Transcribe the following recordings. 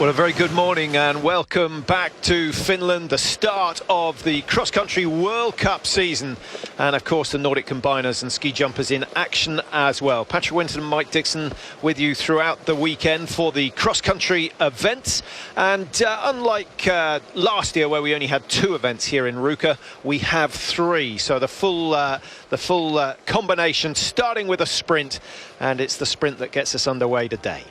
Well, a very good morning and welcome back to Finland, the start of the cross-country World Cup season. And of course the Nordic combiners and ski jumpers in action as well. Patrick Winton and Mike Dixon with you throughout the weekend for the cross-country events. And unlike last year where we only had 2 events here in Ruka, we have 3. So the full combination, starting with a sprint, and it's the sprint that gets us underway today.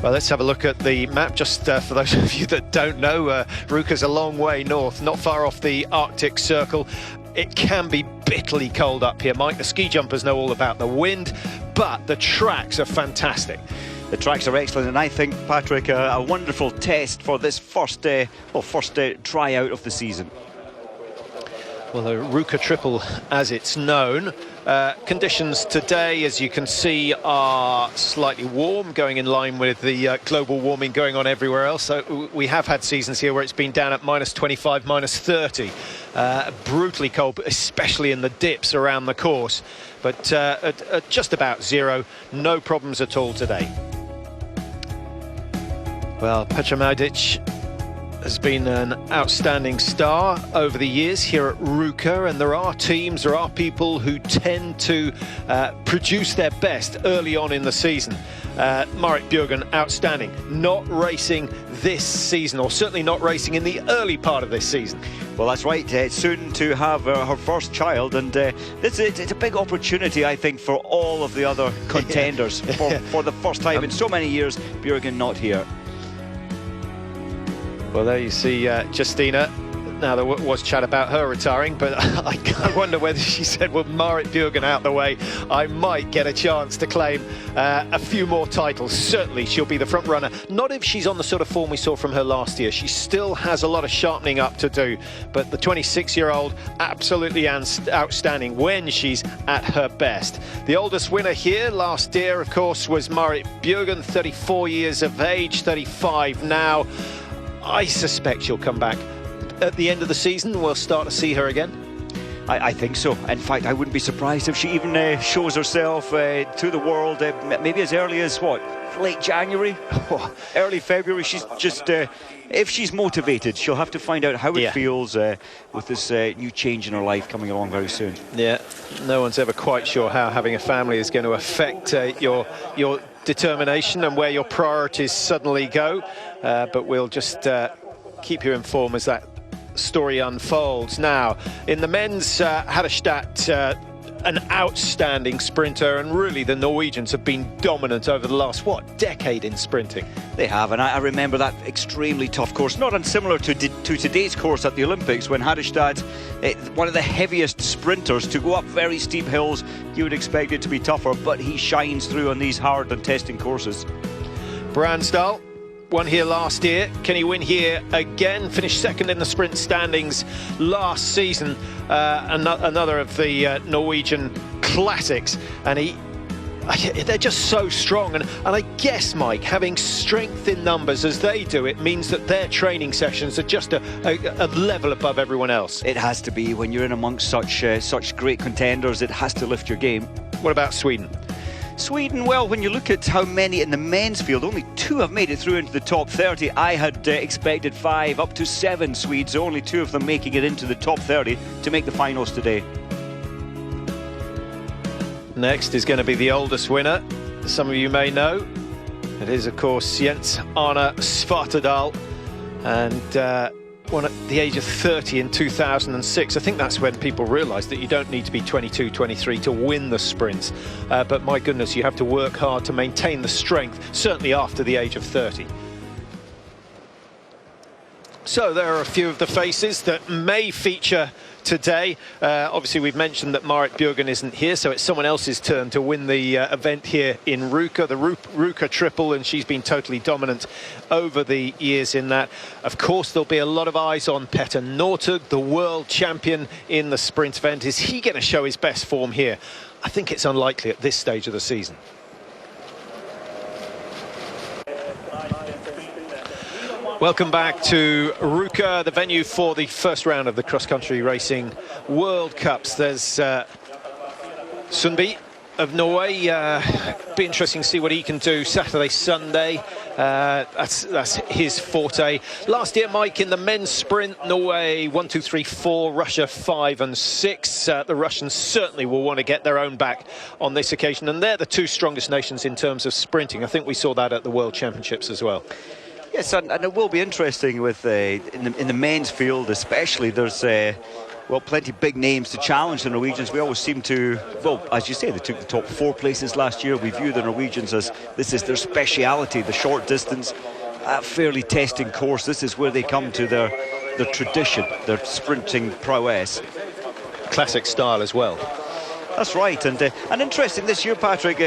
Well, let's have a look at the map, just for those of you that don't know. Ruka's a long way north, not far off the Arctic Circle. It can be bitterly cold up here, Mike. The ski jumpers know all about the wind, but the tracks are fantastic. The tracks are excellent, and I think, Patrick, a wonderful test for this first tryout of the season. Well, the Ruka Triple, as it's known. Conditions today, as you can see, are slightly warm, going in line with the global warming going on everywhere else. So we have had seasons here where it's been down at -25, -30. Brutally cold, especially in the dips around the course. But at just about 0, no problems at all today. Well, Petra Maudic has been an outstanding star over the years here at Ruka, and there are teams, there are people who tend to produce their best early on in the season. Marit Bjørgen, outstanding, not racing this season, or certainly not racing in the early part of this season. Well, that's right. Soon to have her first child, and it's a big opportunity, I think, for all of the other contenders. for the first time in so many years, Bjørgen not here. Well, there you see Justina. Now, there was chat about her retiring, but I wonder whether she said, well, Marit Bjørgen out the way, I might get a chance to claim a few more titles. Certainly, she'll be the front runner. Not if she's on the sort of form we saw from her last year. She still has a lot of sharpening up to do. But the 26-year-old, absolutely outstanding when she's at her best. The oldest winner here last year, of course, was Marit Bjørgen, 34 years of age, 35 now. I suspect she'll come back at the end of the season. We'll start to see her again. I think so. In fact, I wouldn't be surprised if she even shows herself to the world maybe as early as, what, late January? Early February. She's just, if she's motivated, she'll have to find out how it feels with this new change in her life coming along very soon. Yeah, no one's ever quite sure how having a family is going to affect your determination and where your priorities suddenly go, but we'll just keep you informed as that story unfolds. Now, in the men's, Hadestad, an outstanding sprinter, and really the Norwegians have been dominant over the last, decade in sprinting. They have, and I remember that extremely tough course, not unsimilar to today's course at the Olympics, when Hadestad, one of the heaviest sprinters, to go up very steep hills. You would expect it to be tougher, but he shines through on these hard and testing courses. Bransdal won here last year. Can he win here again? Finished second in the sprint standings last season. Another of the Norwegian classics, and they're just so strong, and I guess, Mike, having strength in numbers as they do, it means that their training sessions are just a level above everyone else. It has to be. When you're in amongst such great contenders, it has to lift your game. What about Sweden? Sweden, well, when you look at how many in the men's field, only 2 have made it through into the top 30. I had expected 5, up to 7 Swedes, only 2 of them making it into the top 30 to make the finals today. Next is going to be the oldest winner. Some of you may know. It is, of course, Jens Arne Svartedal, and won at the age of 30 in 2006. I think that's when people realised that you don't need to be 22, 23 to win the sprints. But my goodness, you have to work hard to maintain the strength, certainly after the age of 30. So there are a few of the faces that may feature today. Obviously, we've mentioned that Marit Bjørgen isn't here, so it's someone else's turn to win the event here in Ruka, the Ruka Triple, and she's been totally dominant over the years in that. Of course, there'll be a lot of eyes on Petter Northug, the world champion in the sprint event. Is he going to show his best form here? I think it's unlikely at this stage of the season. Welcome back to Ruka, the venue for the first round of the cross-country racing World Cups. There's Sundby of Norway. Be interesting to see what he can do Saturday, Sunday. That's his forte. Last year, Mike, in the men's sprint, Norway 1, 2, 3, 4, Russia 5 and 6. The Russians certainly will want to get their own back on this occasion, and they're the two strongest nations in terms of sprinting. I think we saw that at the World Championships as well. Yes, and it will be interesting with in the men's field especially. There's well, plenty of big names to challenge the Norwegians. We always seem to, well, as you say, they took the top 4 places last year. We view the Norwegians as this is their speciality, the short distance, fairly testing course. This is where they come to their tradition, their sprinting prowess. Classic style as well. That's right, and interesting this year, Patrick.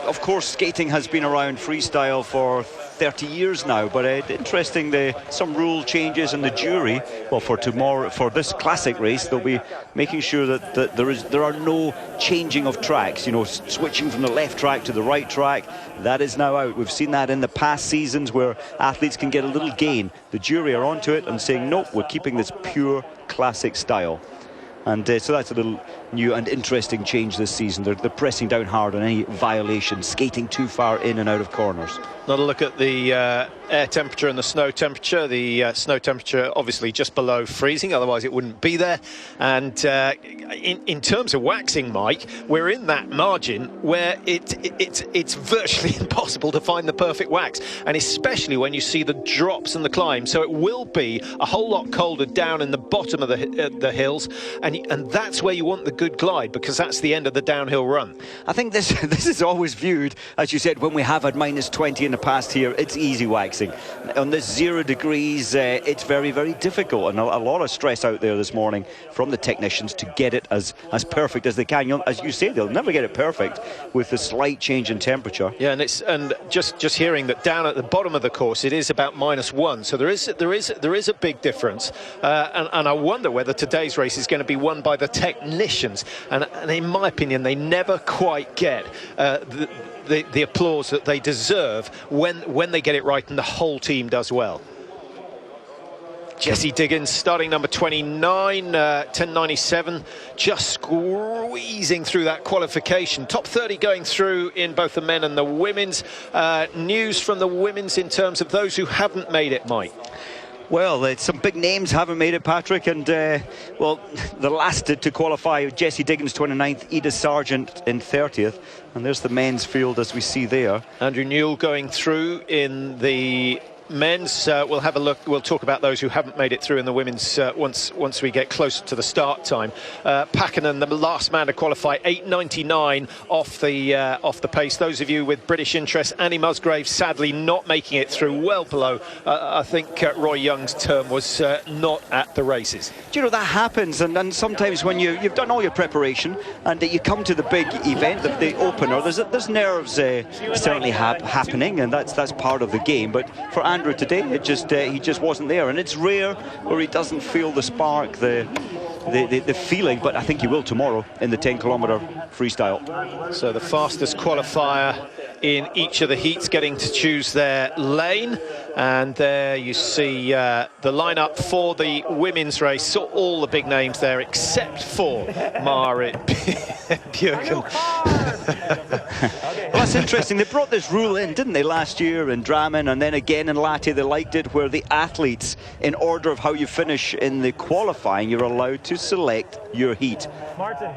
Of course, skating has been around freestyle for 30 years now, but interesting, some rule changes in the jury. Well, for tomorrow, for this classic race, they'll be making sure that there are no changing of tracks. You know, switching from the left track to the right track. That is now out. We've seen that in the past seasons where athletes can get a little gain. The jury are onto it and saying, nope, we're keeping this pure classic style. And so that's a little new and interesting change this season. They're pressing down hard on any violations, skating too far in and out of corners. Another look at the air temperature and the snow temperature. The snow temperature obviously just below freezing, otherwise it wouldn't be there. And in terms of waxing, Mike, we're in that margin where it's virtually impossible to find the perfect wax, and especially when you see the drops and the climb. So it will be a whole lot colder down in the bottom of the hills, and that's where you want the good glide, because that's the end of the downhill run. I think this is always viewed, as you said, when we have had -20 in the past here, it's easy waxing. On this 0 degrees, it's very, very difficult, and a lot of stress out there this morning from the technicians to get it as perfect as they can. As you say, they'll never get it perfect with the slight change in temperature. Yeah, and just hearing that down at the bottom of the course, it is about -1, so there is a big difference, and I wonder whether today's race is going to be won by the technicians, and in my opinion, they never quite get the applause that they deserve when they get it right and the whole team does well. Jessie Diggins, starting number 29, 10.97, just squeezing through that qualification. Top 30 going through in both the men and the women's. News from the women's in terms of those who haven't made it, Mike. Well, some big names haven't made it, Patrick, and well, the last to qualify, Jessie Diggins 29th, Edith Sargent in 30th, and there's the men's field as we see there. Andrew Newell going through in the men's. We'll have a look. We'll talk about those who haven't made it through in the women's once we get closer to the start time. Packenen, the last man to qualify, 8.99 off the pace. Those of you with British interest, Annie Musgrave sadly not making it through, well below. I think Roy Young's term was not at the races. Do you know that happens? And sometimes when you've done all your preparation and you come to the big event, the opener, there's nerves certainly happening, and that's part of the game. But for Andrew today, he just wasn't there, and it's rare where he doesn't feel the spark, the feeling, but I think he will tomorrow in the 10-kilometer freestyle. So the fastest qualifier in each of the heats getting to choose their lane, and there you see the lineup for the women's race. So all the big names there except for Marit Bjørgen. Well, that's interesting. They brought this rule in, didn't they, last year in Drammen, and then again in Lahti they liked it, where the athletes, in order of how you finish in the qualifying, you're allowed to select your heat. Martin.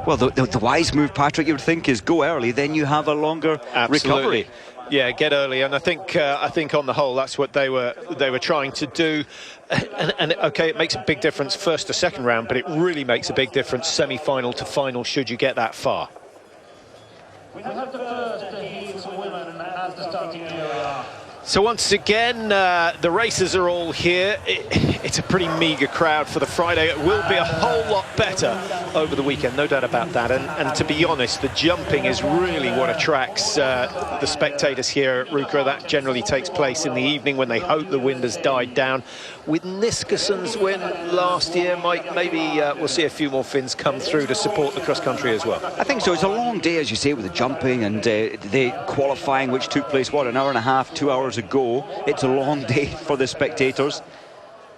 Well, the wise move, Patrick, you would think, is go early, then you have a longer recovery. Yeah, get early, and I think on the whole that's what they were trying to do. And okay, it makes a big difference first to second round, but it really makes a big difference semi-final to final should you get that far. We have the first heats of women at the starting area. So once again, the racers are all here. It's a pretty meagre crowd for the Friday. It will be a whole lot better over the weekend, no doubt about that. And to be honest, the jumping is really what attracts the spectators here at Rukra. That generally takes place in the evening when they hope the wind has died down. With Niskasen's win last year, Mike, maybe we'll see a few more Finns come through to support the cross-country as well. I think so. It's a long day, as you say, with the jumping and the qualifying, which took place, what, an hour and a half, 2 hours hours ago. It's a long day for the spectators.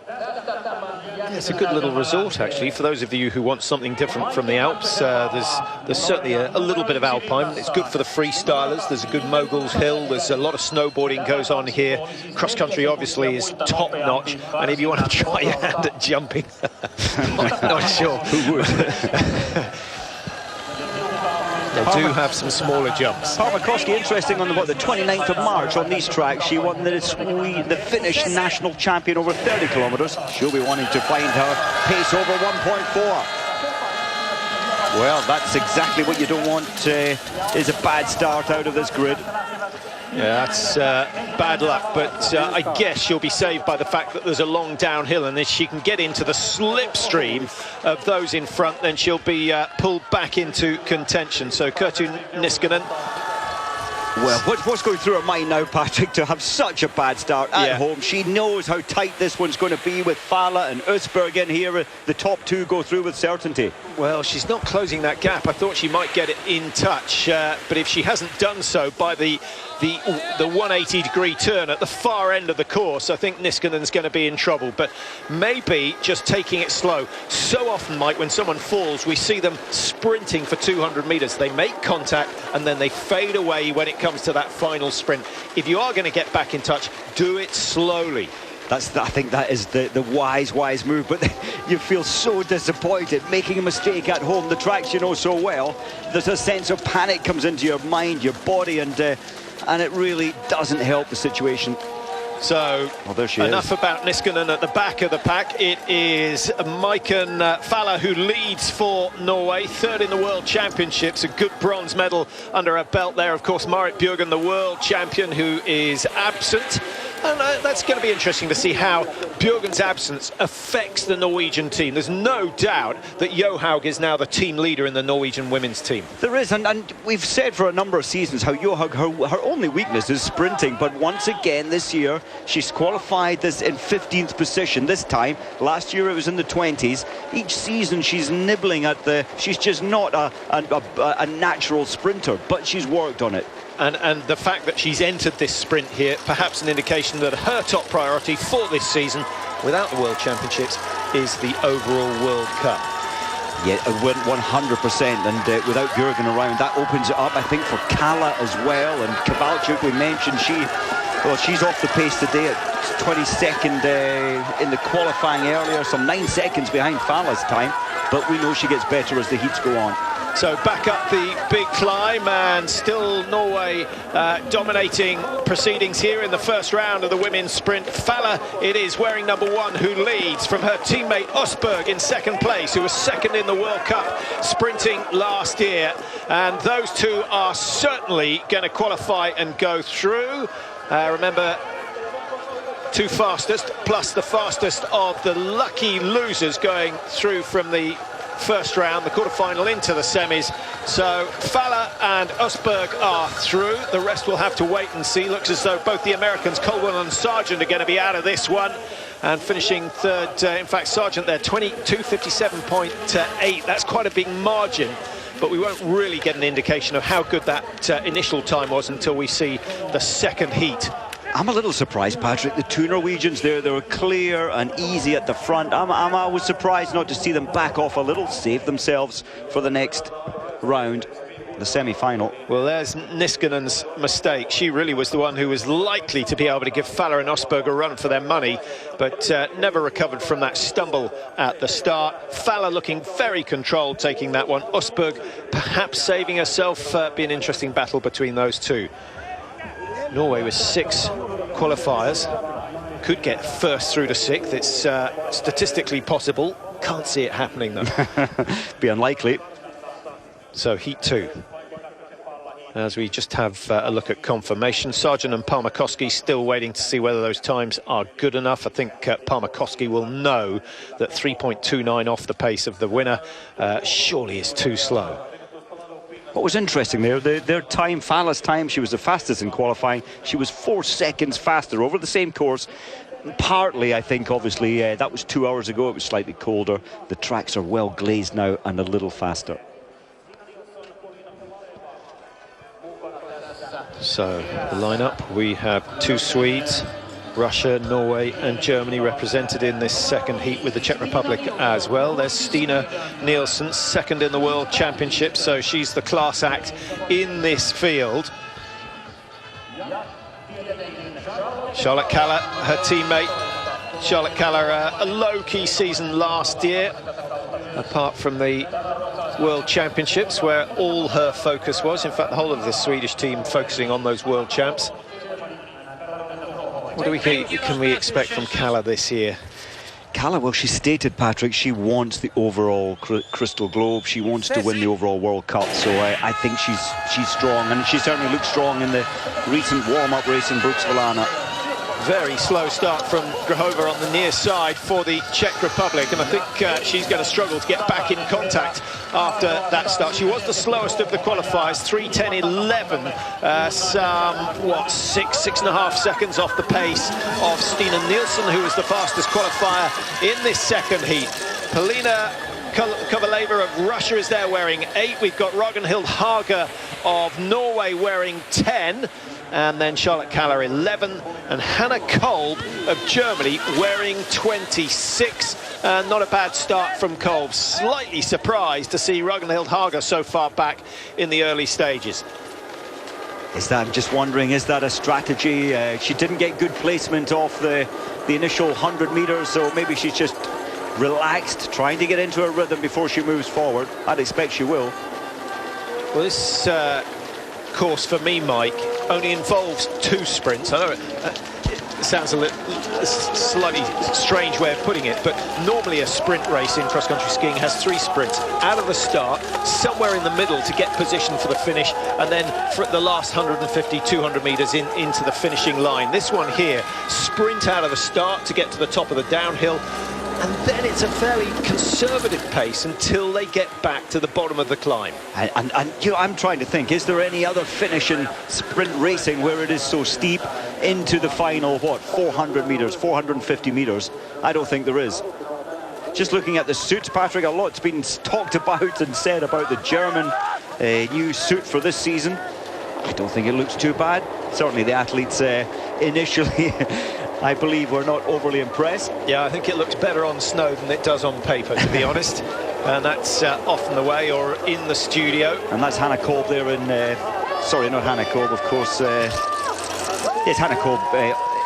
Yeah, it's a good little resort, actually, for those of you who want something different from the Alps. There's certainly a little bit of alpine. It's good for the freestylers. There's a good moguls hill. There's a lot of snowboarding goes on here. Cross country obviously is top notch, and if you want to try your hand at jumping, I'm not sure who would. They do have some smaller jumps. Palmakowski, interesting, on the 29th of March on these tracks, she won the Finnish national champion over 30 kilometres. She'll be wanting to find her pace over 1.4. Well, that's exactly what you don't want, is a bad start out of this grid. Yeah, that's bad luck, but I guess she'll be saved by the fact that there's a long downhill, and if she can get into the slipstream of those in front, then she'll be pulled back into contention. So Kerttu Niskanen. Well, what's going through her mind now, Patrick, to have such a bad start at home? She knows how tight this one's going to be with Fala and Usberg in here. The top two go through with certainty. Well, she's not closing that gap. I thought she might get it in touch, but if she hasn't done so by the 180-degree turn at the far end of the course, I think Niskanen's going to be in trouble. But maybe just taking it slow. So often, Mike, when someone falls, we see them sprinting for 200 metres. They make contact and then they fade away when it comes to that final sprint. If you are going to get back in touch, do it slowly. I think that is the wise move, but you feel so disappointed making a mistake at home. The tracks you know so well, there's a sense of panic comes into your mind, your body, and it really doesn't help the situation. So, there she enough is. about Niskanen at the back of the pack. It is Maiken Falla who leads for Norway, third in the World Championships, a good bronze medal under her belt there. Of course, Marit Bjørgen, the world champion, who is absent. And that's going to be interesting to see how Bjørgen's absence affects the Norwegian team. There's no doubt that Johaug is now the team leader in the Norwegian women's team. There is, and we've said for a number of seasons how Johaug, her only weakness is sprinting. But once again this year, she's qualified this in 15th position this time. Last year it was in the 20s. Each season she's nibbling at she's just not a natural sprinter, but she's worked on it. And the fact that she's entered this sprint here, perhaps an indication that her top priority for this season, without the World Championships, is the overall World Cup. Yeah, 100%, and without Bjørgen around, that opens it up, I think, for Kalla as well. And Kowalczyk, we mentioned, she's off the pace today at 22nd in the qualifying earlier, some 9 seconds behind Falla's time, but we know she gets better as the heats go on. So back up the big climb, and still Norway dominating proceedings here in the first round of the women's sprint. Falla, it is, wearing number 1, who leads from her teammate Usberg in second place, who was second in the World Cup sprinting last year. And those two are certainly going to qualify and go through. Remember, 2 fastest, plus the fastest of the lucky losers going through from the first round, the quarterfinal into the semis. So Falla and Usberg are through. The rest will have to wait and see. Looks as though both the Americans, Colwell and Sargent, are going to be out of this one. And finishing third, in fact, Sargent there, 22:57.8. That's quite a big margin, but we won't really get an indication of how good that initial time was until we see the second heat. I'm a little surprised, Patrick. The 2 Norwegians there, they were clear and easy at the front. I was surprised not to see them back off a little, save themselves for the next round, the semi-final. Well, there's Niskanen's mistake. She really was the one who was likely to be able to give Falla and Usberg a run for their money, but never recovered from that stumble at the start. Falla looking very controlled, taking that one. Usberg perhaps saving herself. Be an interesting battle between those two. Norway with 6 qualifiers, could get first through to 6th. It's statistically possible. Can't see it happening though. Be unlikely. So heat 2. As we just have a look at confirmation, Sargent and Palmakowski still waiting to see whether those times are good enough. I think Palmakowski will know that 3.29 off the pace of the winner surely is too slow. What was interesting there, their time, Falla's time, she was the fastest in qualifying. She was 4 seconds faster over the same course. Partly, I think, obviously, that was 2 hours ago. It was slightly colder. The tracks are well glazed now and a little faster. So the lineup, we have 2 Swedes, Russia, Norway and Germany represented in this second heat, with the Czech Republic as well. There's Stina Nielsen, second in the World Championship, so she's the class act in this field. Charlotte Kalla, her teammate. Charlotte Kalla, a low-key season last year, apart from the World Championships, where all her focus was. In fact, the whole of the Swedish team focusing on those World Champs. What can we expect from Kalla this year? Kalla, well, she stated, Patrick, she wants the overall Crystal Globe. She wants to win the overall World Cup. So I think she's strong, and she certainly looked strong in the recent warm-up race in Bruksvallarna. Very slow start from Grahova on the near side for the Czech Republic, and I think she's going to struggle to get back in contact after that start. She was the slowest of the qualifiers, 3:10.11, some 6 and a half seconds off the pace of Stina Nielsen, who was the fastest qualifier in this second heat. Polina Kovaleva of Russia is there wearing 8. We've got Ragnhild Haga of Norway wearing 10. And then Charlotte Kalla 11, and Hannah Kolb of Germany wearing 26. Not a bad start from Kolb. Slightly surprised to see Ragnhild Haga so far back in the early stages. I'm just wondering, is that a strategy? She didn't get good placement off the initial 100 meters, so maybe she's just relaxed, trying to get into her rhythm before she moves forward. I'd expect she will. Well, this course for me, Mike, only involves 2 sprints. I know it sounds a slightly strange way of putting it, but normally a sprint race in cross-country skiing has 3 sprints. Out of the start, somewhere in the middle to get position for the finish, and then for the last 150, 200 meters into the finishing line. This one here, sprint out of the start to get to the top of the downhill, and then it's a fairly conservative pace until they get back to the bottom of the climb. And you know, I'm trying to think, is there any other finish in sprint racing where it is so steep into the final, 400 meters, 450 meters? I don't think there is. Just looking at the suits, Patrick, a lot's been talked about and said about the German new suit for this season. I don't think it looks too bad. Certainly the athletes initially I believe we're not overly impressed. Yeah, I think it looks better on snow than it does on paper, to be honest. And that's often the way, or in the studio. And that's Hannah Kolb there in... sorry, not Hannah Kolb, of course. Yes, Hannah Kolb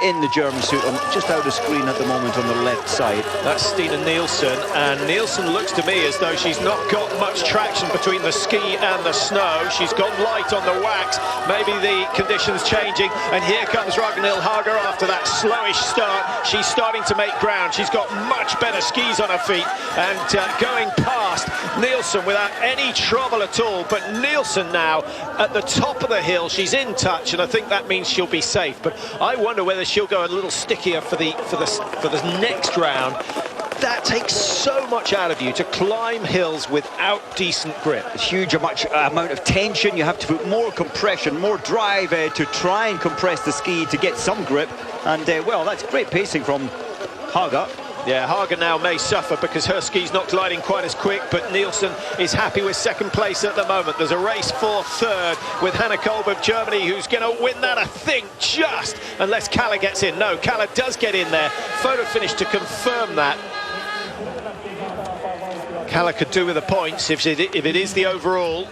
in the German suit, just out of screen at the moment on the left side. That's Stina Nielsen, and Nielsen looks to me as though she's not got much traction between the ski and the snow. She's gone light on the wax. Maybe the conditions changing, and here comes Ragnhild Haga after that slowish start. She's starting to make ground. She's got much better skis on her feet, and going past Nielsen without any trouble at all. But Nielsen now at the top of the hill, she's in touch, and I think that means she'll be safe. But I wonder whether she'll go a little stickier for the next round. That takes so much out of you to climb hills without decent grip. It's huge amount of tension. You have to put more compression, more drive to try and compress the ski to get some grip. And well, that's great pacing from Haga. Yeah, Haga now may suffer because her ski's not gliding quite as quick, but Nielsen is happy with second place at the moment. There's a race for third with Hannah Kolb of Germany, who's going to win that, I think, just unless Kalla gets in. No, Kalla does get in there. Photo finish to confirm that. Kalla could do with the points if it is the overall.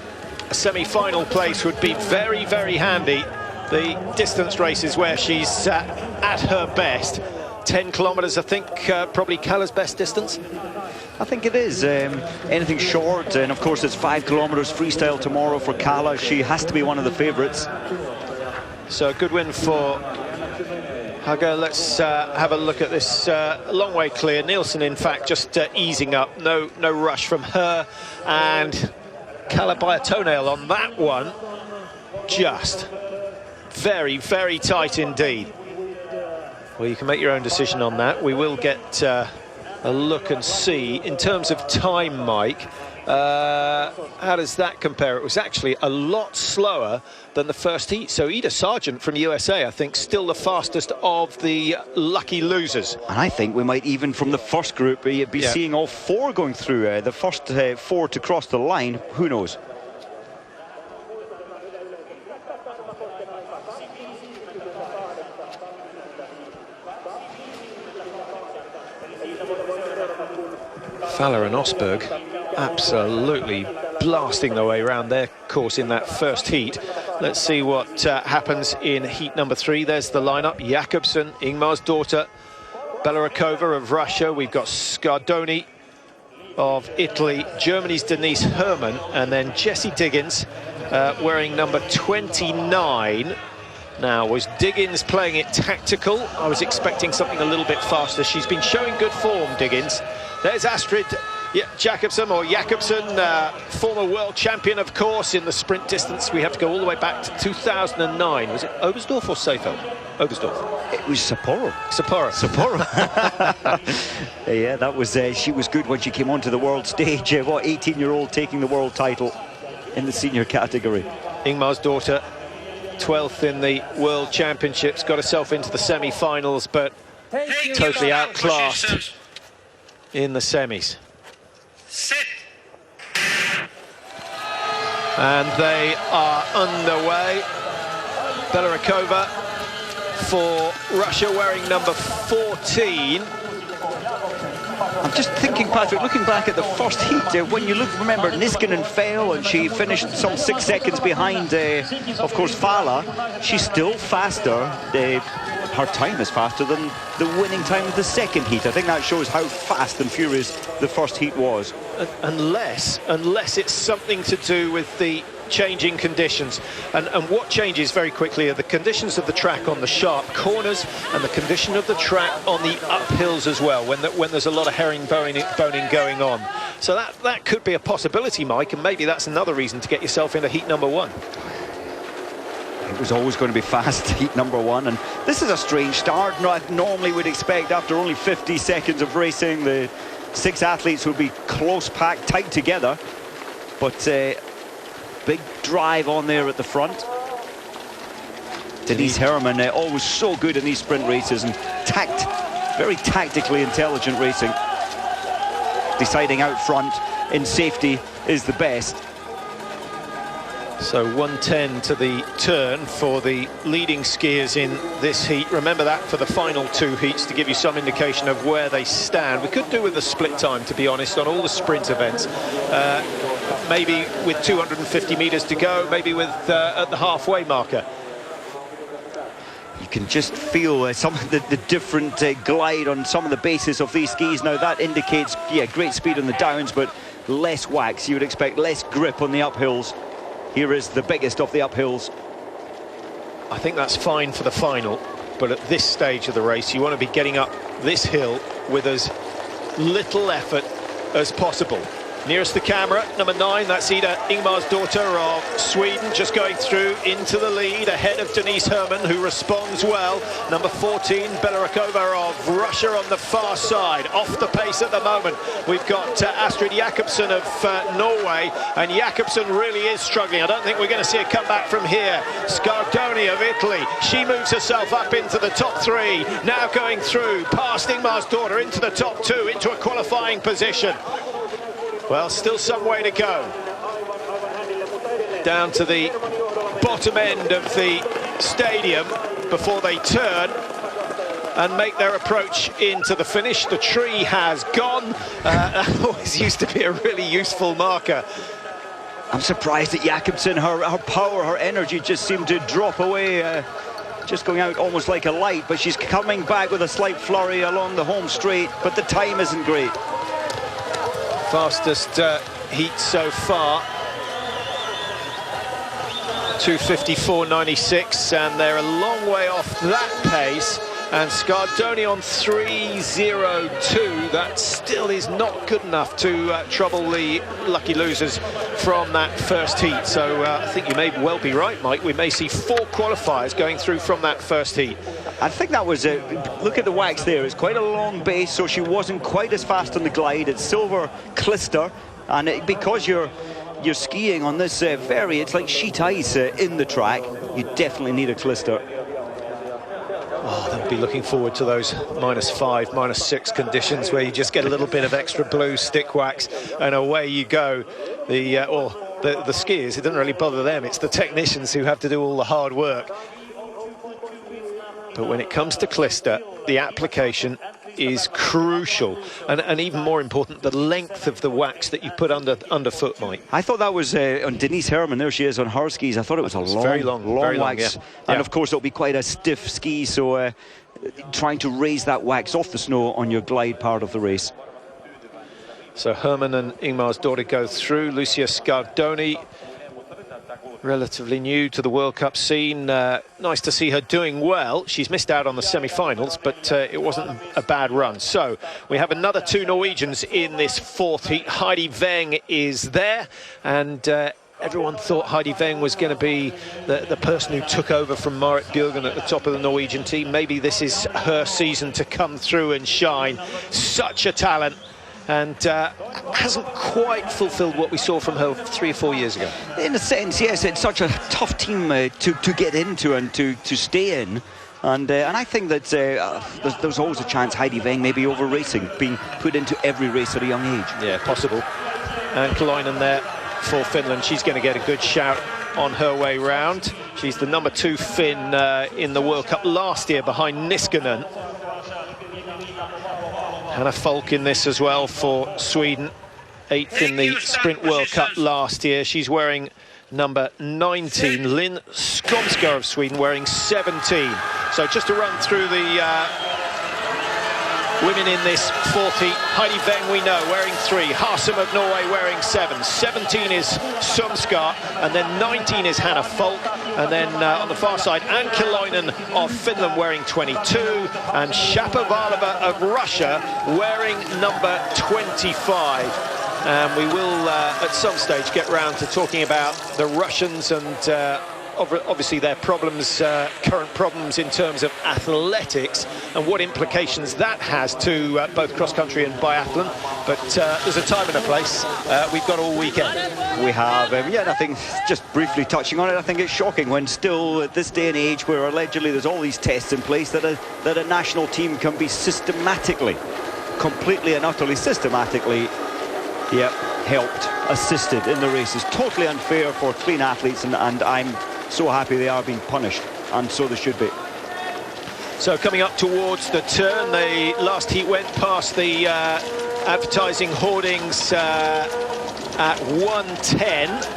A semi-final place would be very, very handy. The distance races where she's at her best. 10 kilometers, I think, probably Kalla's best distance. I think it is. Anything short, and of course it's 5 kilometers freestyle tomorrow for Kalla. She has to be one of the favorites. So a good win for Haga. Let's have a look at this. Long way clear. Nielsen, in fact, just easing up. No rush from her, and Kalla by a toenail on that one. Just very, very tight indeed. Well, you can make your own decision on that. We will get a look and see. In terms of time, Mike, how does that compare? It was actually a lot slower than the first heat. So Ida Sargent from USA, I think, still the fastest of the lucky losers. And I think we might even, from the first group, be seeing all 4 going through. The first 4 to cross the line, who knows? Fowler and Osberg absolutely blasting their way around their course in that first heat. Let's see what happens in heat number 3. There's the lineup: Jakobsen, Ingmar's daughter, Belarakova of Russia. We've got Scardoni of Italy, Germany's Denise Herrmann, and then Jessie Diggins wearing number 29. Now, was Diggins playing it tactical? I was expecting something a little bit faster. She's been showing good form, Diggins. There's Astrid Jakobsen, former world champion, of course, in the sprint distance. We have to go all the way back to 2009. Was it Oberstdorf or Seefeld? Oberstdorf. It was Sapporo. Sapporo. Yeah, that was. She was good when she came onto the world stage. What, 18-year-old taking the world title in the senior category. Ingmar's daughter, 12th in the World Championships, got herself into the semi-finals, but totally outclassed in the semis. Sit. And they are underway. Belarakova for Russia, wearing number 14. I'm just thinking, Patrick, looking back at the first heat, when you remember Niskanen fell and she finished some 6 seconds behind, of course, Fowler. She's still faster. Her time is faster than the winning time of the second heat. I think that shows how fast and furious the first heat was. Unless it's something to do with the changing conditions, and what changes very quickly are the conditions of the track on the sharp corners and the condition of the track on the uphills as well, when there's a lot of herringboning going on. So that could be a possibility, Mike, and maybe that's another reason to get yourself into heat number 1. It was always going to be fast, heat number 1, and this is a strange start. Normally we'd expect after only 50 seconds of racing the 6 athletes would be close packed, tight together, but big drive on there at the front. Denise Herrmann, always so good in these sprint races, and very tactically intelligent racing. Deciding out front in safety is the best. So 110 to the turn for the leading skiers in this heat. Remember that for the final 2 heats to give you some indication of where they stand. We could do with a split time, to be honest, on all the sprint events. Maybe with 250 meters to go, maybe with at the halfway marker. You can just feel some of the different glide on some of the bases of these skis. Now that indicates, yeah, great speed on the downs, but less wax. You would expect less grip on the uphills. Here is the biggest of the uphills. I think that's fine for the final, but at this stage of the race, you want to be getting up this hill with as little effort as possible. Nearest the camera, number 9, that's Ida Ingmar's daughter of Sweden, just going through into the lead, ahead of Denise Herrmann, who responds well. Number 14, Belarakova of Russia on the far side, off the pace at the moment. We've got Astrid Jakobsen of Norway, and Jakobsen really is struggling. I don't think we're going to see a comeback from here. Scardoni of Italy, she moves herself up into the top 3, now going through, past Ingmar's daughter, into the top 2, into a qualifying position. Well, still some way to go. Down to the bottom end of the stadium before they turn and make their approach into the finish. The tree has gone. That always used to be a really useful marker. I'm surprised at Jakobsen. Her power, her energy just seemed to drop away, just going out almost like a light, but she's coming back with a slight flurry along the home straight, but the time isn't great. Fastest heat so far, 2:54.96, and they're a long way off that pace. And Scardoni on 3:02. That still is not good enough to trouble the lucky losers from that first heat. So I think you may well be right, Mike. We may see 4 qualifiers going through from that first heat. I think that was look at the wax there. It's quite a long base, so she wasn't quite as fast on the glide. It's silver clister, and because you're skiing on this it's like sheet ice in the track, you definitely need a clister. Oh, they'll be looking forward to those -5, -6 conditions where you just get a little bit of extra blue stick wax and away you go. The skiers, it doesn't really bother them. It's the technicians who have to do all the hard work. But when it comes to clister, the application is crucial, and even more important, the length of the wax that you put underfoot, Mike. I thought that was on Denise Herrmann. There she is on her skis. I thought it was a long, very long wax. Yeah. And of course, it'll be quite a stiff ski, so trying to raise that wax off the snow on your glide part of the race. So Herman and Ingmar's daughter go through. Lucia Scardoni, relatively new to the World Cup scene. Nice to see her doing well. She's missed out on the semi-finals, but it wasn't a bad run. So we have another two Norwegians in this fourth heat. Heidi Weng is there, and everyone thought Heidi Weng was going to be the person who took over from Marit Bjørgen at the top of the Norwegian team. Maybe this is her season to come through and shine. Such a talent. And hasn't quite fulfilled what we saw from her 3 or 4 years ago. In a sense, yes, it's such a tough team to get into and to stay in. And I think that there's always a chance Heidi Weng may be over racing, being put into every race at a young age. Yeah, possible. And Kalainen there for Finland. She's going to get a good shout on her way round. She's the number 2 Finn in the World Cup last year, behind Niskanen. Hannah Falk in this as well for Sweden, 8th in the Sprint World Cup last year. She's wearing number 19. Linn Skomskar of Sweden wearing 17. So just to run through the women in this fourth heat. Heidi Weng, we know, wearing 3. Harsum of Norway wearing 7. 17 is Sumskar, and then 19 is Hannah Falk. And then on the far side, Ann Kalainen of Finland wearing 22, and Shapovalova of Russia wearing number 25. And we will, at some stage, get round to talking about the Russians and obviously their problems, current problems in terms of athletics, and what implications that has to both cross-country and biathlon. But there's a time and a place. We've got all weekend. We have, yeah, and I think, just briefly touching on it, I think it's shocking when still at this day and age where allegedly there's all these tests in place that a national team can be systematically, completely and utterly systematically, helped, assisted in the races. Totally unfair for clean athletes, and I'm so happy they are being punished, and so they should be. So coming up towards the turn, the last heat went past the advertising hoardings at 1:10.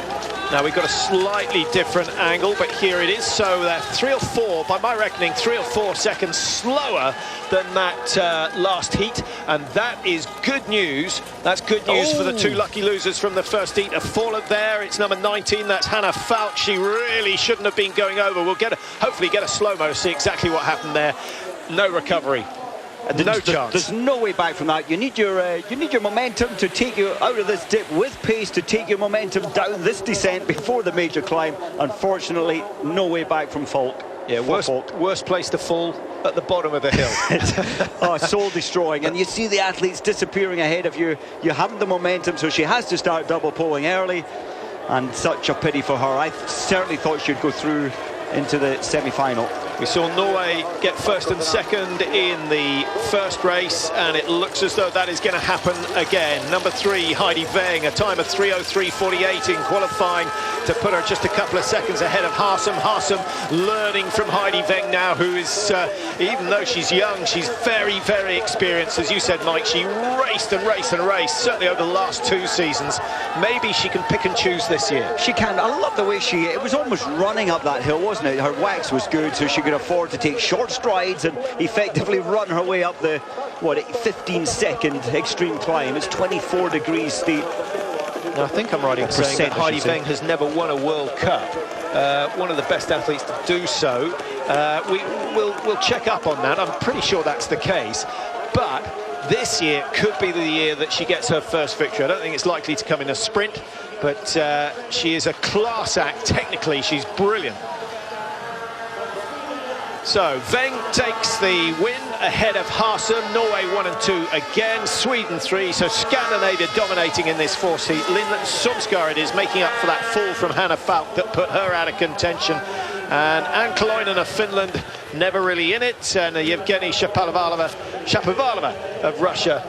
Now we've got a slightly different angle, but here it is. So they're 3 or 4, by my reckoning, 3 or 4 seconds slower than that last heat, and that is good news. That's good news for the 2 lucky losers from the first heat. A fallen there, it's number 19, that's Hannah Falk. She really shouldn't have been going over. We'll hopefully get a slow-mo to see exactly what happened there. No recovery. No chance. There's no way back from that. You need your momentum to take you out of this dip with pace, to take your momentum down this descent before the major climb. Unfortunately, no way back from Falk. Yeah, worst place to fall, at the bottom of the hill. Oh, soul destroying. And you see the athletes disappearing ahead of you. You haven't the momentum, so she has to start double poling early. And such a pity for her. I certainly thought she'd go through into the semi-final. We saw Norway get first and second in the first race, and it looks as though that is going to happen again. Number 3, Heidi Weng, a time of 3:03.48 in qualifying to put her just a couple of seconds ahead of Harsum. Harsum learning from Heidi Weng now, who is, even though she's young, she's very, very experienced. As you said, Mike, she raced and raced and raced, certainly over the last 2 seasons. Maybe she can pick and choose this year. She can. I love the way it was almost running up that hill, wasn't it? Her wax was good, so she could afford to take short strides and effectively run her way up the 15-second extreme climb. It's 24 degrees steep. Now, I think I'm right in saying that Heidi Weng has never won a World Cup. One of the best athletes to do so. We'll check up on that. I'm pretty sure that's the case. But this year could be the year that she gets her first victory. I don't think it's likely to come in a sprint, but she is a class act. Technically, she's brilliant. So Weng takes the win ahead of Harsum. Norway 1 and 2 again, Sweden 3. So Scandinavia dominating in this fourth heat. Linn Sumskar it is, making up for that fall from Hannah Falk that put her out of contention. And Ann Kalainen of Finland never really in it, and Yevgeny Shapovalova of Russia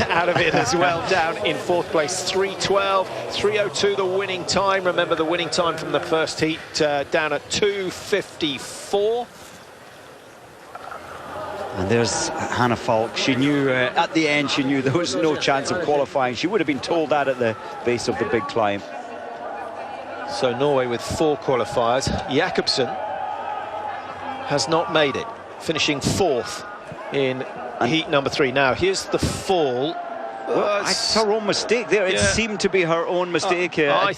out of it as well, down in 4th place. 3:12, 3:02 the winning time. Remember the winning time from the first heat, down at 2:54. And there's Hannah Falk. She knew at the end, she knew there was no chance of qualifying. She would have been told that at the base of the big climb. So Norway with 4 qualifiers. Jakobsen has not made it, finishing 4th in heat number 3. Now here's the fall. Well, it's her own mistake there. It seemed to be her own mistake. I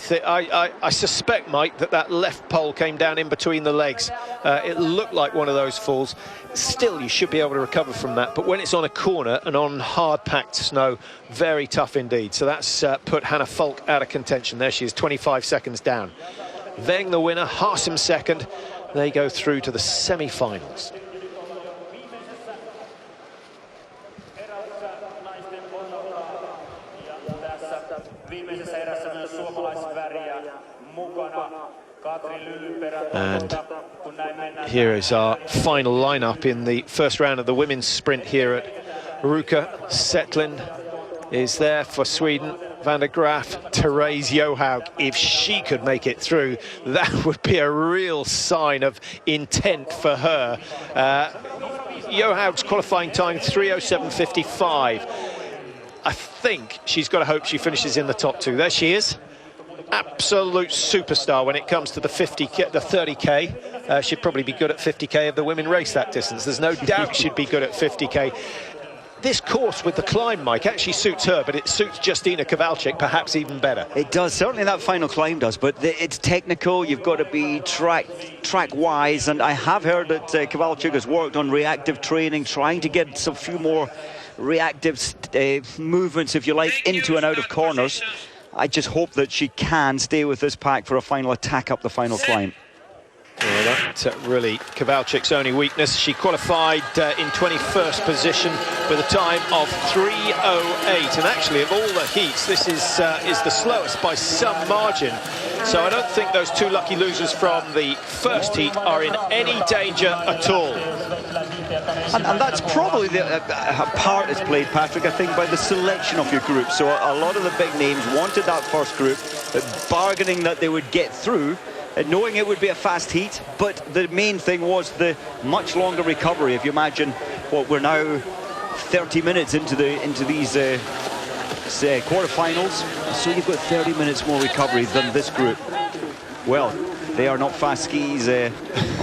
suspect, Mike, that left pole came down in between the legs. It looked like one of those falls. Still, you should be able to recover from that. But when it's on a corner and on hard-packed snow, very tough indeed. So that's put Hannah Falk out of contention. There she is, 25 seconds down. Weng, the winner, Harsum second. They go through to the semi-finals. And here is our final lineup in the first round of the women's sprint here at Ruka. Settlin is there for Sweden. Van der Graaf, Therese Johaug. If she could make it through, that would be a real sign of intent for her. Johaug's qualifying time 3:07.55. I think she's got to hope she finishes in the top 2. There she is. Absolute superstar when it comes to the 50k, the 30k. She'd probably be good at 50k if the women race that distance. There's no doubt she'd be good at 50k. This course with the climb, Mike, actually suits her, but it suits Justyna Kowalczyk perhaps even better. It does, certainly that final climb does, but it's technical. You've got to be track-wise, and I have heard that Kowalczyk has worked on reactive training, trying to get some few more reactive movements, if you like, into and out of corners. I just hope that she can stay with this pack for a final attack up the final climb. Well, that's really Kowalczyk's only weakness. She qualified in 21st position with a time of 3:08, and actually of all the heats, this is the slowest by some margin. So I don't think those 2 lucky losers from the first heat are in any danger at all. And that's probably a part is played, Patrick, I think, by the selection of your group. So a lot of the big names wanted that first group, bargaining that they would get through, knowing it would be a fast heat, but the main thing was the much longer recovery. If you imagine what we're now 30 minutes into these quarterfinals, so you've got 30 minutes more recovery than this group. Well, they are not fast skis on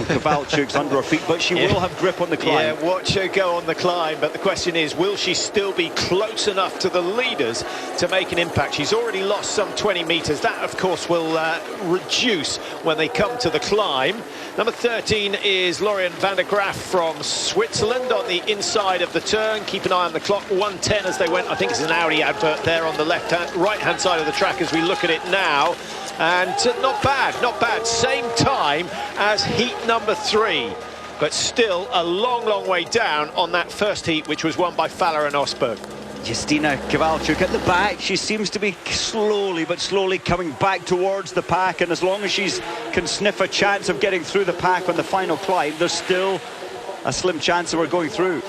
Kowalczyk's under her feet, but she will have grip on the climb. Yeah, watch her go on the climb, but the question is, will she still be close enough to the leaders to make an impact? She's already lost some 20 metres. That, of course, will reduce when they come to the climb. Number 13 is Lorien van der Graaf from Switzerland on the inside of the turn. Keep an eye on the clock, 1:10 as they went. I think it's an Audi advert there on the right-hand side of the track as we look at it now. And not bad, not bad. Same time as heat number 3, but still a long, long way down on that first heat, which was won by Faller and Osberg. Justyna Kowalczyk at the back. She seems to be slowly but slowly coming back towards the pack, and as long as she can sniff a chance of getting through the pack on the final climb, there's still a slim chance of her going through.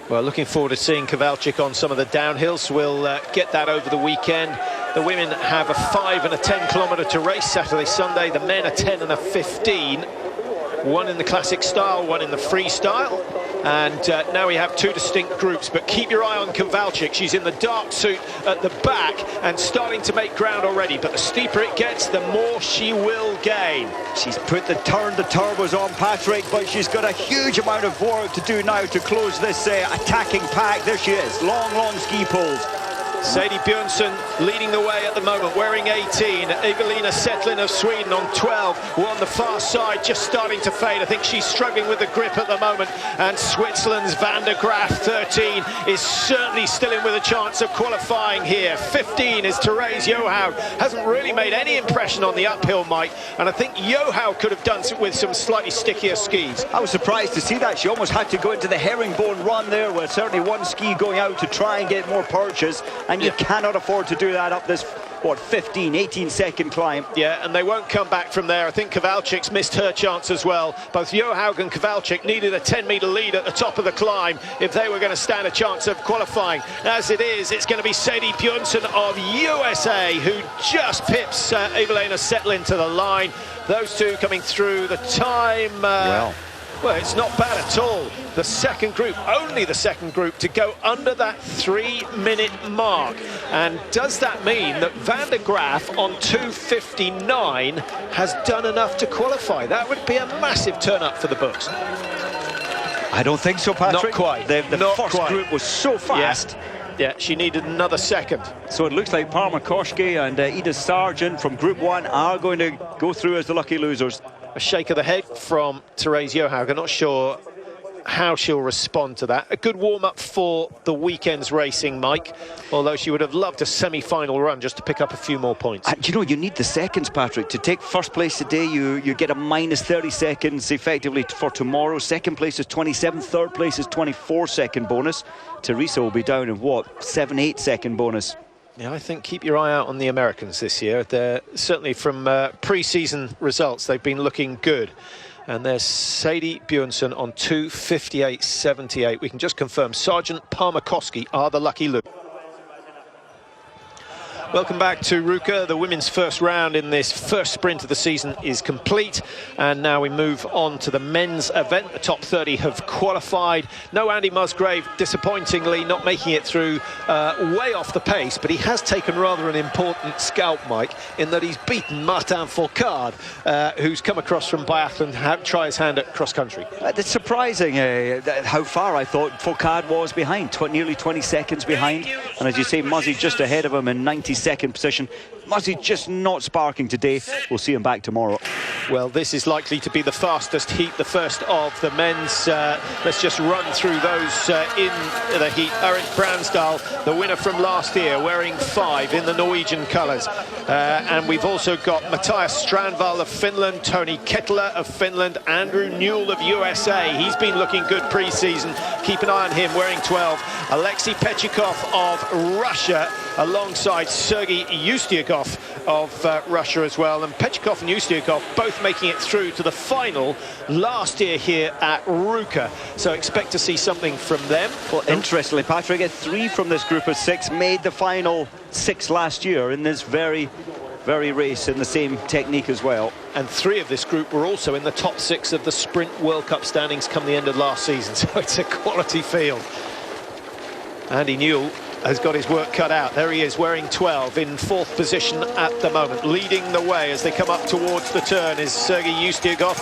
Well, looking forward to seeing Kowalczyk on some of the downhills. We'll get that over the weekend. The women have a 5 and a 10 kilometre to race Saturday, Sunday. The men a 10 and a 15. One in the classic style, one in the freestyle. And now we have 2 distinct groups, but keep your eye on Kowalczyk. She's in the dark suit at the back and starting to make ground already, but the steeper it gets, the more she will gain. She's put the turbos on, Patrick, but she's got a huge amount of work to do now to close this attacking pack. There she is, long ski poles. Sadie Björnsson leading the way at the moment, wearing 18. Evelina Settlin of Sweden on 12. On the far side, just starting to fade. I think she's struggling with the grip at the moment. And Switzerland's Van der Graaf, 13, is certainly still in with a chance of qualifying here. 15 is Therese Johaug. Hasn't really made any impression on the uphill, Mike. And I think Johaug could have done with some slightly stickier skis. I was surprised to see that. She almost had to go into the herringbone run there, with certainly one ski going out to try and get more purchase. And you cannot afford to do that up this, what, 15, 18 second climb. Yeah, and they won't come back from there. I think Kowalczyk's missed her chance as well. Both Johaug and Kowalczyk needed a 10-metre lead at the top of the climb if they were going to stand a chance of qualifying. As it is, it's going to be Sadie Björnsson of USA who just pips Evelina Settlin to the line. Those two coming through the time. Well, Well, it's not bad at all. The second group, only the second group, to go under that 3-minute mark. And does that mean that Van der Graaf on 2:59 has done enough to qualify? That would be a massive turn up for the books. I don't think so, Patrick. Not quite. The Not first quite. group was so fast. Yeah, she needed another second. So it looks like Parma Koski and Edith Sargent from Group 1 are going to go through as the lucky losers. A shake of the head from Therese Johaug. Not sure how she'll respond to that. A good warm-up for the weekend's racing, Mike, although she would have loved a semi-final run just to pick up a few more points. And you know, you need the seconds, Patrick. To take first place today, you get a minus 30 seconds effectively for tomorrow. Second place is 27, third place is 24-second bonus. Teresa will be down in what, 7-8 second bonus. Yeah, I think keep your eye out on the Americans this year. They're certainly from pre-season results, they've been looking good. And there's Sadie Bjornsson on 2:58.78. We can just confirm Sargent, Parma Koski are the lucky losers. Welcome back to Ruka. The women's first round in this first sprint of the season is complete, and now we move on to the men's event. The top 30 have qualified. No Andy Musgrave, disappointingly not making it through, way off the pace, but he has taken rather an important scalp, Mike, in that he's beaten Martin Fourcade, who's come across from biathlon to try his hand at cross country. It's surprising how far I thought Fourcade was behind, nearly 20 seconds behind, and as you say, Muzzy just ahead of him in 92nd position. Muzzy just not sparking today. We'll see him back tomorrow. Well, this is likely to be the fastest heat, the first of the men's. Let's just run through those in the heat. Erik Bransdal, the winner from last year, wearing 5 in the Norwegian colours. And we've also got Matthias Strandvall of Finland, Tony Kettler of Finland, Andrew Newell of USA. He's been looking good pre-season. Keep an eye on him, wearing 12. Alexei Pechikov of Russia, alongside Sergei Ustyugov of Russia as well. And Pechikov and Ustyugov both making it through to the final last year here at Ruka. So expect to see something from them. Well, interestingly, Patrick, 3 from this group of 6 made the final 6 last year in this very race in the same technique as well. And 3 of this group were also in the top 6 of the Sprint World Cup standings come the end of last season. So it's a quality field. Andy Newell has got his work cut out. There he is, wearing 12, in 4th position at the moment. Leading the way as they come up towards the turn is Sergei Ustyugov,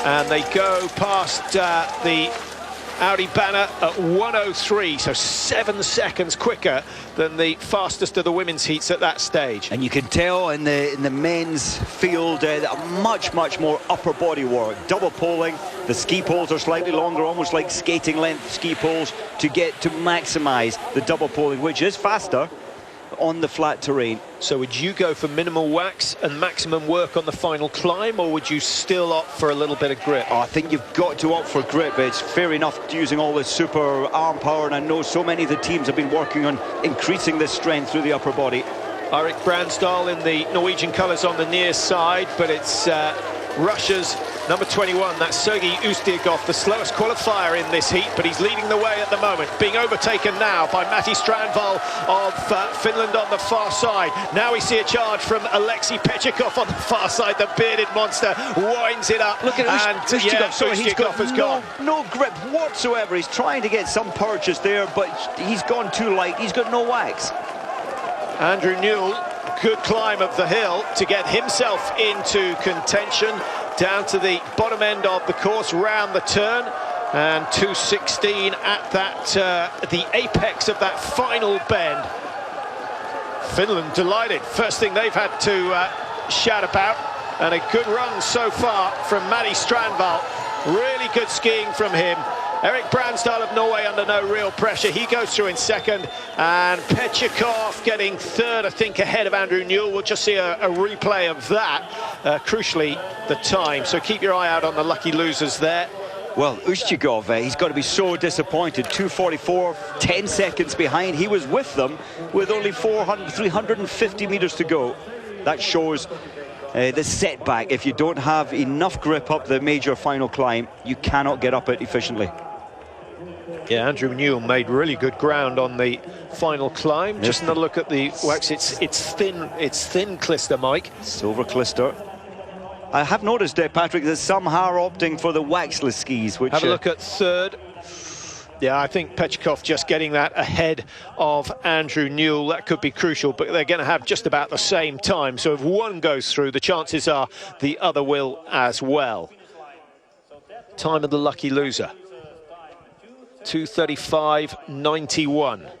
and they go past the Audi banner at 1:03, so 7 seconds quicker than the fastest of the women's heats at that stage. And you can tell in the men's field much more upper body work, double poling. The ski poles are slightly longer, almost like skating length ski poles, to get to maximize the double poling, which is faster on the flat terrain. So would you go for minimal wax and maximum work on the final climb, or would you still opt for a little bit of grip? Oh, I think you've got to opt for grip. It's fair enough using all this super arm power, and I know so many of the teams have been working on increasing this strength through the upper body. Erik Bransdal in the Norwegian colours on the near side, but it's Russia's number 21, that's Sergei Ustyugov, the slowest qualifier in this heat, but he's leading the way at the moment, being overtaken now by Matti Strandvall of Finland on the far side. Now we see a charge from Alexei Pechikov on the far side. The bearded monster winds it up. Look at Ustyugov. Yeah, Sorry, he's got has gone. No grip whatsoever. He's trying to get some purchase there, but he's gone too light. He's got no wax. Andrew Newell, good climb of the hill to get himself into contention, down to the bottom end of the course, round the turn, and 2:16 at that the apex of that final bend. Finland delighted, first thing they've had to shout about, and a good run so far from Matti Strandvall. Really good skiing from him. Erik Bransdal of Norway under no real pressure. He goes through in second, and Pechikov getting third, I think, ahead of Andrew Newell. We'll just see a replay of that, crucially, the time. So keep your eye out on the lucky losers there. Well, Ustyugov, he's got to be so disappointed. 2:44, 10 seconds behind. He was with them with only 350 meters to go. That shows the setback. If you don't have enough grip up the major final climb, you cannot get up it efficiently. Yeah, Andrew Newell made really good ground on the final climb. Yes. Just another look at the wax. It's thin clister, Mike. Silver clister. I have noticed, Patrick, that some are opting for the waxless skis, which... Have a look at third. Yeah, I think Pechikov just getting that ahead of Andrew Newell, that could be crucial, but they're going to have just about the same time. So if one goes through, the chances are the other will as well. Time of the lucky loser. 2:35.91.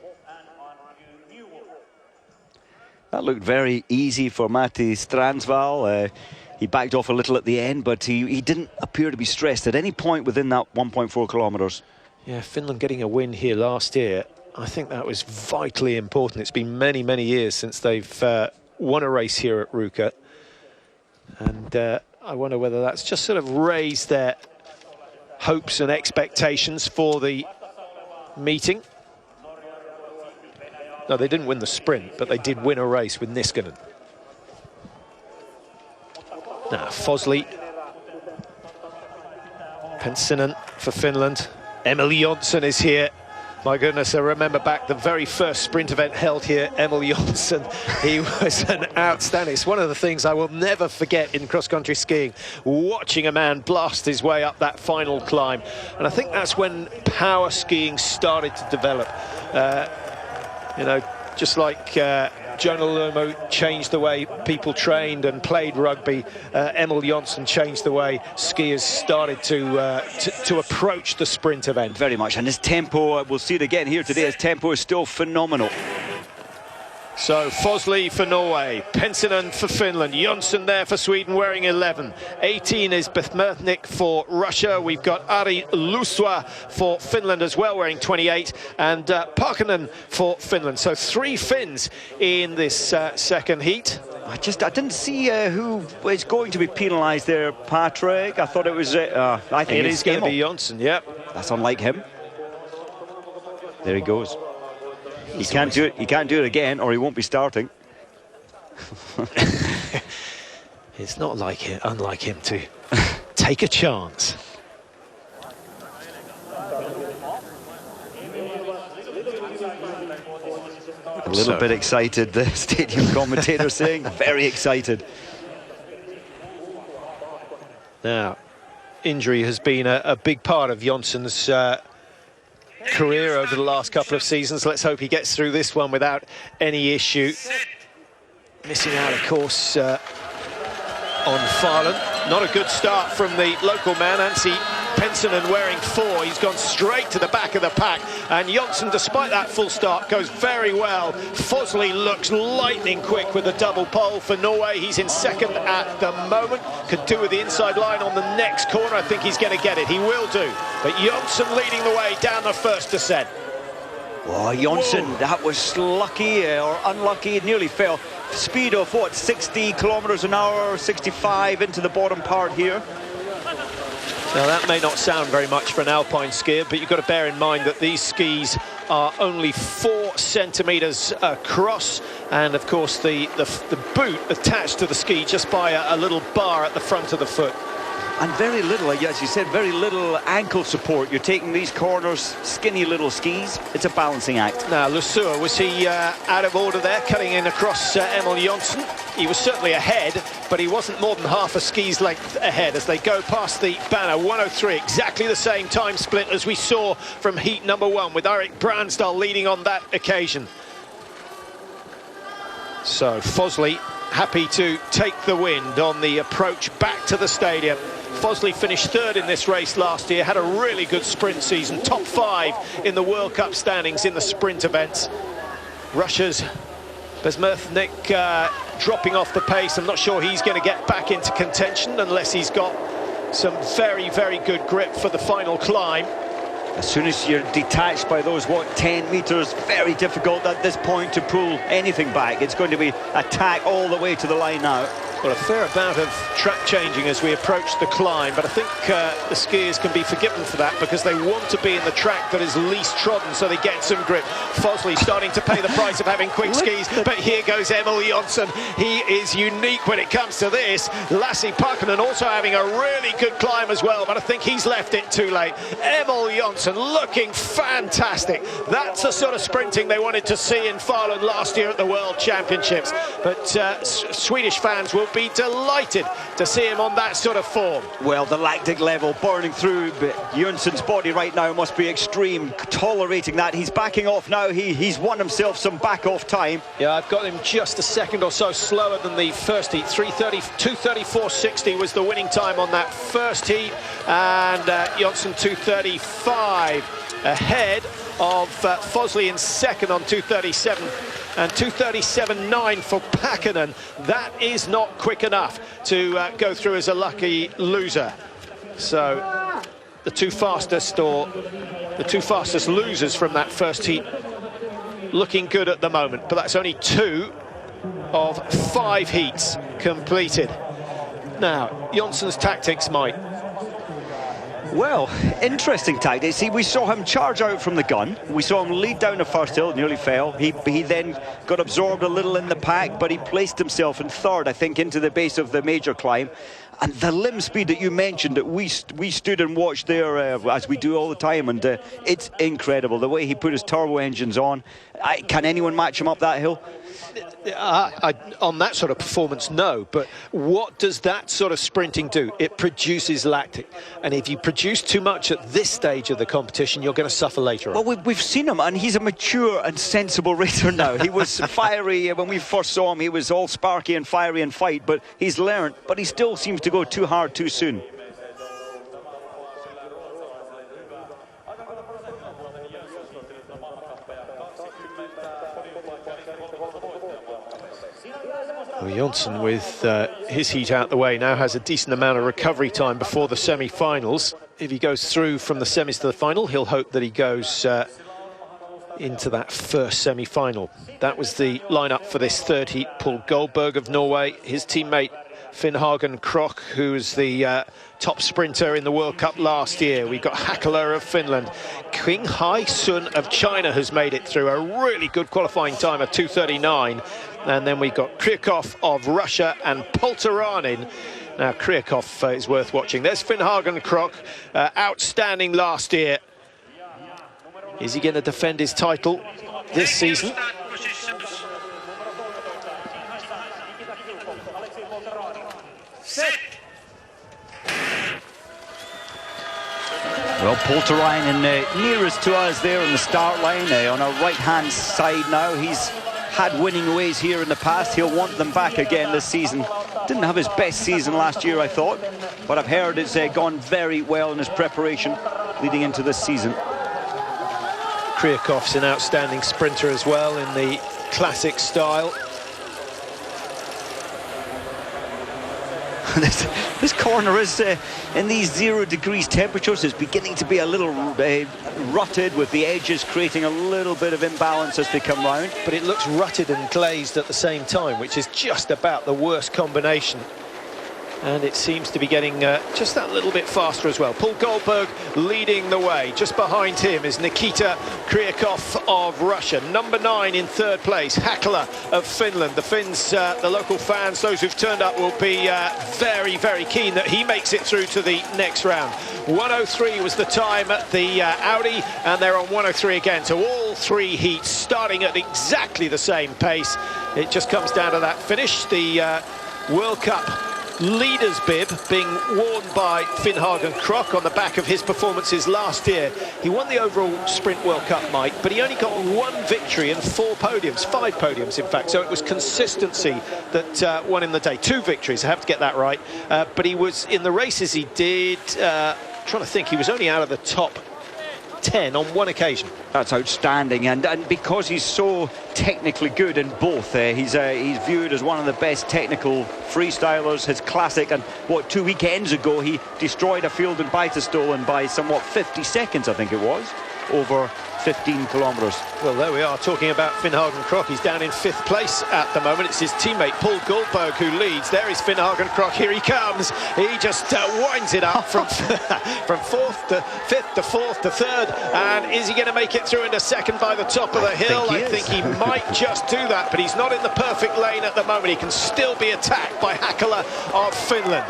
That looked very easy for Matti Stransval. He backed off a little at the end, but he didn't appear to be stressed at any point within that 1.4 kilometres. Yeah, Finland getting a win here last year. I think that was vitally important. It's been many, many years since they've won a race here at Ruka. And I wonder whether that's just sort of raised their hopes and expectations for the meeting. No, they didn't win the sprint, but they did win a race with Niskanen. Now, Fosley, Penssinen for Finland. Emil Jonsson is here. My goodness, I remember back the very first sprint event held here, Emil Jonsson. He was an outstanding. It's one of the things I will never forget in cross-country skiing, watching a man blast his way up that final climb. And I think that's when power skiing started to develop. You know, just like Jonah Lumo changed the way people trained and played rugby, Emil Jonsson changed the way skiers started to approach the sprint event. Very much, and his tempo, we'll see it again here today, his tempo is still phenomenal. So Fosley for Norway, Penssinen for Finland, Jonsson there for Sweden wearing 11. 18 is Bethmertnik for Russia. We've got Ari Luswa for Finland as well wearing 28, and Parkkonen for Finland. So 3 Finns in this second heat. I didn't see who is going to be penalised there, Patrick. I thought it was I think it is going to be Jonsson. Yep, that's unlike him. There he goes. He can't do it. He can't do it again, or he won't be starting. It's not unlike him to take a chance. A little bit excited, the stadium commentator saying, very excited. Now, injury has been a big part of Jonsson's career over the last couple of seasons. Let's hope he gets through this one without any issue. Missing out, of course, on Farland. Not a good start from the local man, Anssi Penssinen wearing 4. He's gone straight to the back of the pack, and Jonsson, despite that full start, goes very well. Fosley looks lightning quick with a double pole for Norway. He's in second at the moment. Could do with the inside line on the next corner. I think he's going to get it. He will do. But Jonsson leading the way down the first descent. Oh, Jonsson, that was lucky or unlucky. It nearly fell. Speed of what, 60 kilometers an hour, 65 into the bottom part here. Now that may not sound very much for an alpine skier, but you've got to bear in mind that these skis are only 4 centimeters across, and of course the boot attached to the ski just by a little bar at the front of the foot. And very little, as you said, very little ankle support. You're taking these corners, skinny little skis. It's a balancing act. Now, Lesueur, was he out of order there, cutting in across Emil Jonsson? He was certainly ahead, but he wasn't more than half a ski's length ahead as they go past the banner. 1:03, exactly the same time split as we saw from heat number 1, with Erik Bransdal leading on that occasion. So, Fosley happy to take the wind on the approach back to the stadium. Fosley finished 3rd in this race last year, had a really good sprint season, top 5 in the World Cup standings in the sprint events. Russia's Bezmerthnik dropping off the pace. I'm not sure he's going to get back into contention unless he's got some very, very good grip for the final climb. As soon as you're detached by those, 10 meters, very difficult at this point to pull anything back. It's going to be attack all the way to the line now. Well, a fair amount of track changing as we approach the climb, but I think the skiers can be forgiven for that because they want to be in the track that is least trodden, so they get some grip. Fosley starting to pay the price of having quick skis, but here goes Emil Jonsson. He is unique when it comes to this. Lassi Parkkonen also having a really good climb as well, but I think he's left it too late. Emil Jonsson looking fantastic. That's the sort of sprinting they wanted to see in Falun last year at the World Championships. But Swedish fans will be delighted to see him on that sort of form. Well, the lactic level burning through Jonsson's body right now must be extreme, tolerating that. He's backing off now. He's won himself some back off time. Yeah, I've got him just a second or so slower than the first heat. 2:34.60 was the winning time on that first heat, and Jonsson 2:35 ahead of Fosley in second on 2:37, and 2:37.9 for Pakkanen. That is not quick enough to go through as a lucky loser. So the two fastest losers from that first heat looking good at the moment, but that's only 2 of 5 heats completed. Now, Jonsson's tactics, Mike. Well, interesting tactics. See, we saw him charge out from the gun. We saw him lead down the first hill, nearly fell. He then got absorbed a little in the pack, but he placed himself in third, I think, into the base of the major climb. And the limb speed that you mentioned, that we stood and watched there, as we do all the time, and it's incredible. The way he put his turbo engines on. Can anyone match him up that hill? On that sort of performance, no. But what does that sort of sprinting do? It produces lactic. And if you produce too much at this stage of the competition, you're going to suffer later on. Well, we've seen him, and he's a mature and sensible racer now. He was fiery when we first saw him. He was all sparky and fiery in fight, but he's learned. But he still seems to go too hard too soon. Well, Jonsson, with his heat out the way, now has a decent amount of recovery time before the semi-finals. If he goes through from the semis to the final, he'll hope that he goes into that first semi-final. That was the lineup for this third heat. Paul Goldberg of Norway, his teammate Finn Hagen Krok, who was the top sprinter in the World Cup last year. We've got Hackler of Finland. Qing Hai Sun of China has made it through a really good qualifying time of 2:39. And then we've got Kryakov of Russia and Poltaranin. Now, Kryakov is worth watching. There's Finn Hagen Krok, outstanding last year. Is he going to defend his title this season? Well, Poltarainen nearest to us there on the start line, on our right-hand side now. He's had winning ways here in the past. He'll want them back again this season. Didn't have his best season last year, I thought, but I've heard it's gone very well in his preparation leading into this season. Kryakov's an outstanding sprinter as well in the classic style. This corner is, in these 0 degrees temperatures, is beginning to be a little rutted, with the edges creating a little bit of imbalance as they come round. But it looks rutted and glazed at the same time, which is just about the worst combination. And it seems to be getting just that little bit faster as well. Paul Goldberg leading the way. Just behind him is Nikita Kryakov of Russia. Number 9 in third place, Hackler of Finland. The Finns, the local fans, those who've turned up, will be very, very keen that he makes it through to the next round. 1:03 was the time at the Audi, and they're on 1:03 again. So all 3 heats starting at exactly the same pace. It just comes down to that finish. The World Cup leader's bib being worn by Finn Hagen Krok on the back of his performances last year. He won the overall Sprint World Cup, Mike, but he only got 1 victory and 4 podiums, 5 podiums in fact, so it was consistency that won him the day. 2 victories, I have to get that right, but he was in the races he did, trying to think, he was only out of the top 10 on 1 occasion. That's outstanding, and because he's so technically good in both, he's viewed as one of the best technical freestylers. His classic, and 2 weekends ago he destroyed a field in Baitastølen by somewhat 50 seconds, I think it was, over 15 kilometres. Well, there we are, talking about Finn Hagen Krok. He's down in 5th place at the moment. It's his teammate Paul Goldberg who leads. There is Finn Hagen Krok. Here he comes. He just winds it up from 4th to 5th to 4th to 3rd. And is he going to make it through into 2nd by the top of the hill? I think he might just do that, but he's not in the perfect lane at the moment. He can still be attacked by Hackler of Finland.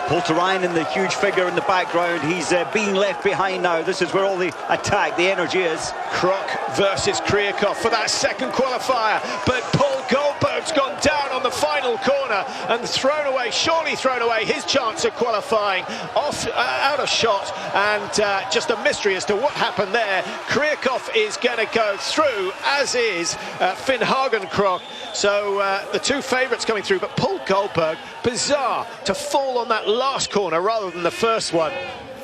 Poltarainen, the huge figure in the background, he's being left behind now. This is where all the attack, the energy is. Krok versus Kryakov for that second qualifier, but Paul Goldberg's gone down on the final corner and thrown away, surely thrown away his chance of qualifying, off out of shot, and just a mystery as to what happened there. Kriakov is going to go through, as is Finn Hagenkrock. So the two favourites coming through, but Paul Goldberg, bizarre to fall on that last corner rather than the first one.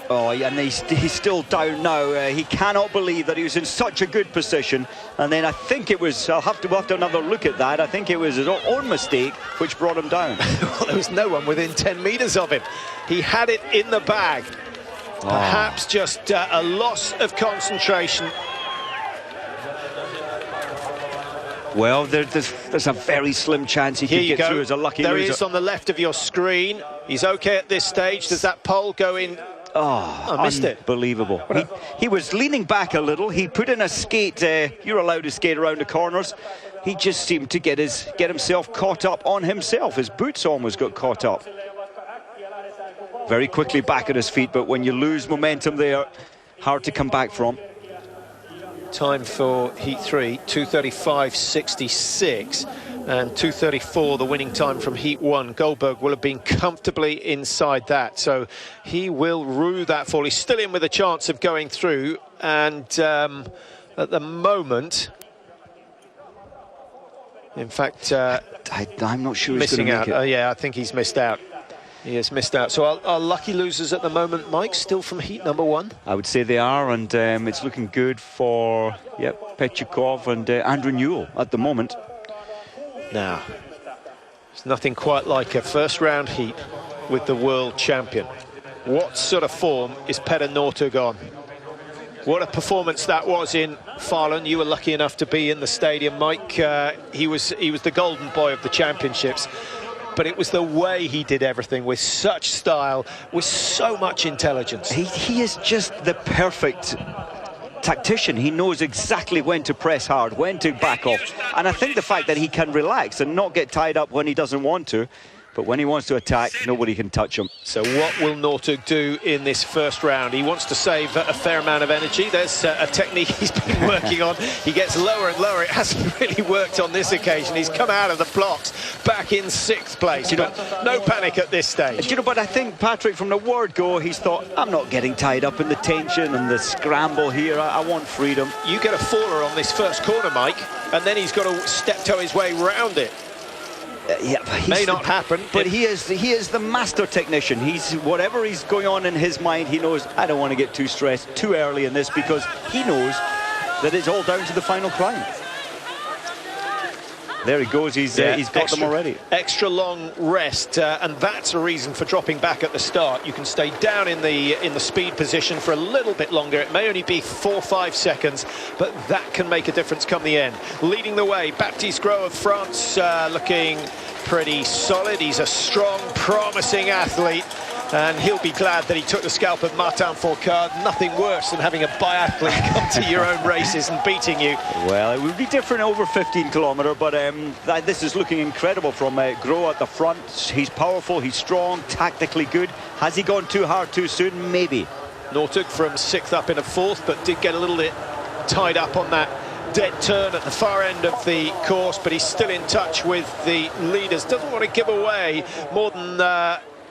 Oh, yeah, and he's still down now. He cannot believe that he was in such a good position. And then I think it was, we'll have to have another look at that. I think it was his own mistake which brought him down. Well, there was no one within 10 metres of him. He had it in the bag. Perhaps just a loss of concentration. Well, there's a very slim chance he could get through as a lucky loser. There he is on the left of your screen. He's okay at this stage. Does that pole go in? Oh, I missed it. Unbelievable. He was leaning back a little. He put in a skate. You're allowed to skate around the corners. He just seemed to get himself caught up on himself. His boots almost got caught up. Very quickly back at his feet, but when you lose momentum there, hard to come back from. Time for Heat 3, 2:35.66, and 2:34 the winning time from Heat 1. Goldberg will have been comfortably inside that, so he will rue that fall. He's still in with a chance of going through, and at the moment, in fact, I'm not sure he's missing going out. to make it. Yeah, I think he's missed out. He has missed out. So our lucky losers at the moment, Mike, still from heat number 1? I would say they are, and it's looking good for Petyakov and Andrew Newell at the moment. Now, there's nothing quite like a first round heat with the world champion. What sort of form is Petter Northug on? What a performance that was in Falun. You were lucky enough to be in the stadium, Mike. He was the golden boy of the championships. But it was the way he did everything with such style, with so much intelligence. He is just the perfect tactician. He knows exactly when to press hard, when to back off. And I think the fact that he can relax and not get tied up when he doesn't want to, but when he wants to attack, nobody can touch him. So what will Northug do in this first round? He wants to save a fair amount of energy. There's a technique he's been working on. He gets lower and lower. It hasn't really worked on this occasion. He's come out of the blocks back in 6th place. No panic at this stage. But I think, Patrick, from the word go, he's thought, I'm not getting tied up in the tension and the scramble here. I want freedom. You get a faller on this first corner, Mike, and then he's got to step-toe his way round it. May not happen, but he is the master technician. Whatever he's going on in his mind, he knows, I don't want to get too stressed too early in this, because he knows that it's all down to the final climb. There he goes. He's got them already. Extra long rest, and that's a reason for dropping back at the start. You can stay down in the speed position for a little bit longer. It may only be 4 or 5 seconds, but that can make a difference come the end. Leading the way, Baptiste Gros of France, looking pretty solid. He's a strong, promising athlete, and he'll be glad that he took the scalp of Martin Fourcade. Nothing worse than having a biathlete come to your own races and beating you. Well, it would be different over 15-kilometre, but this is looking incredible from Gros at the front. He's powerful, he's strong, tactically good. Has he gone too hard too soon? Maybe. Northug from 6th up in a 4th, but did get a little bit tied up on that dead turn at the far end of the course, but he's still in touch with the leaders. Doesn't want to give away more than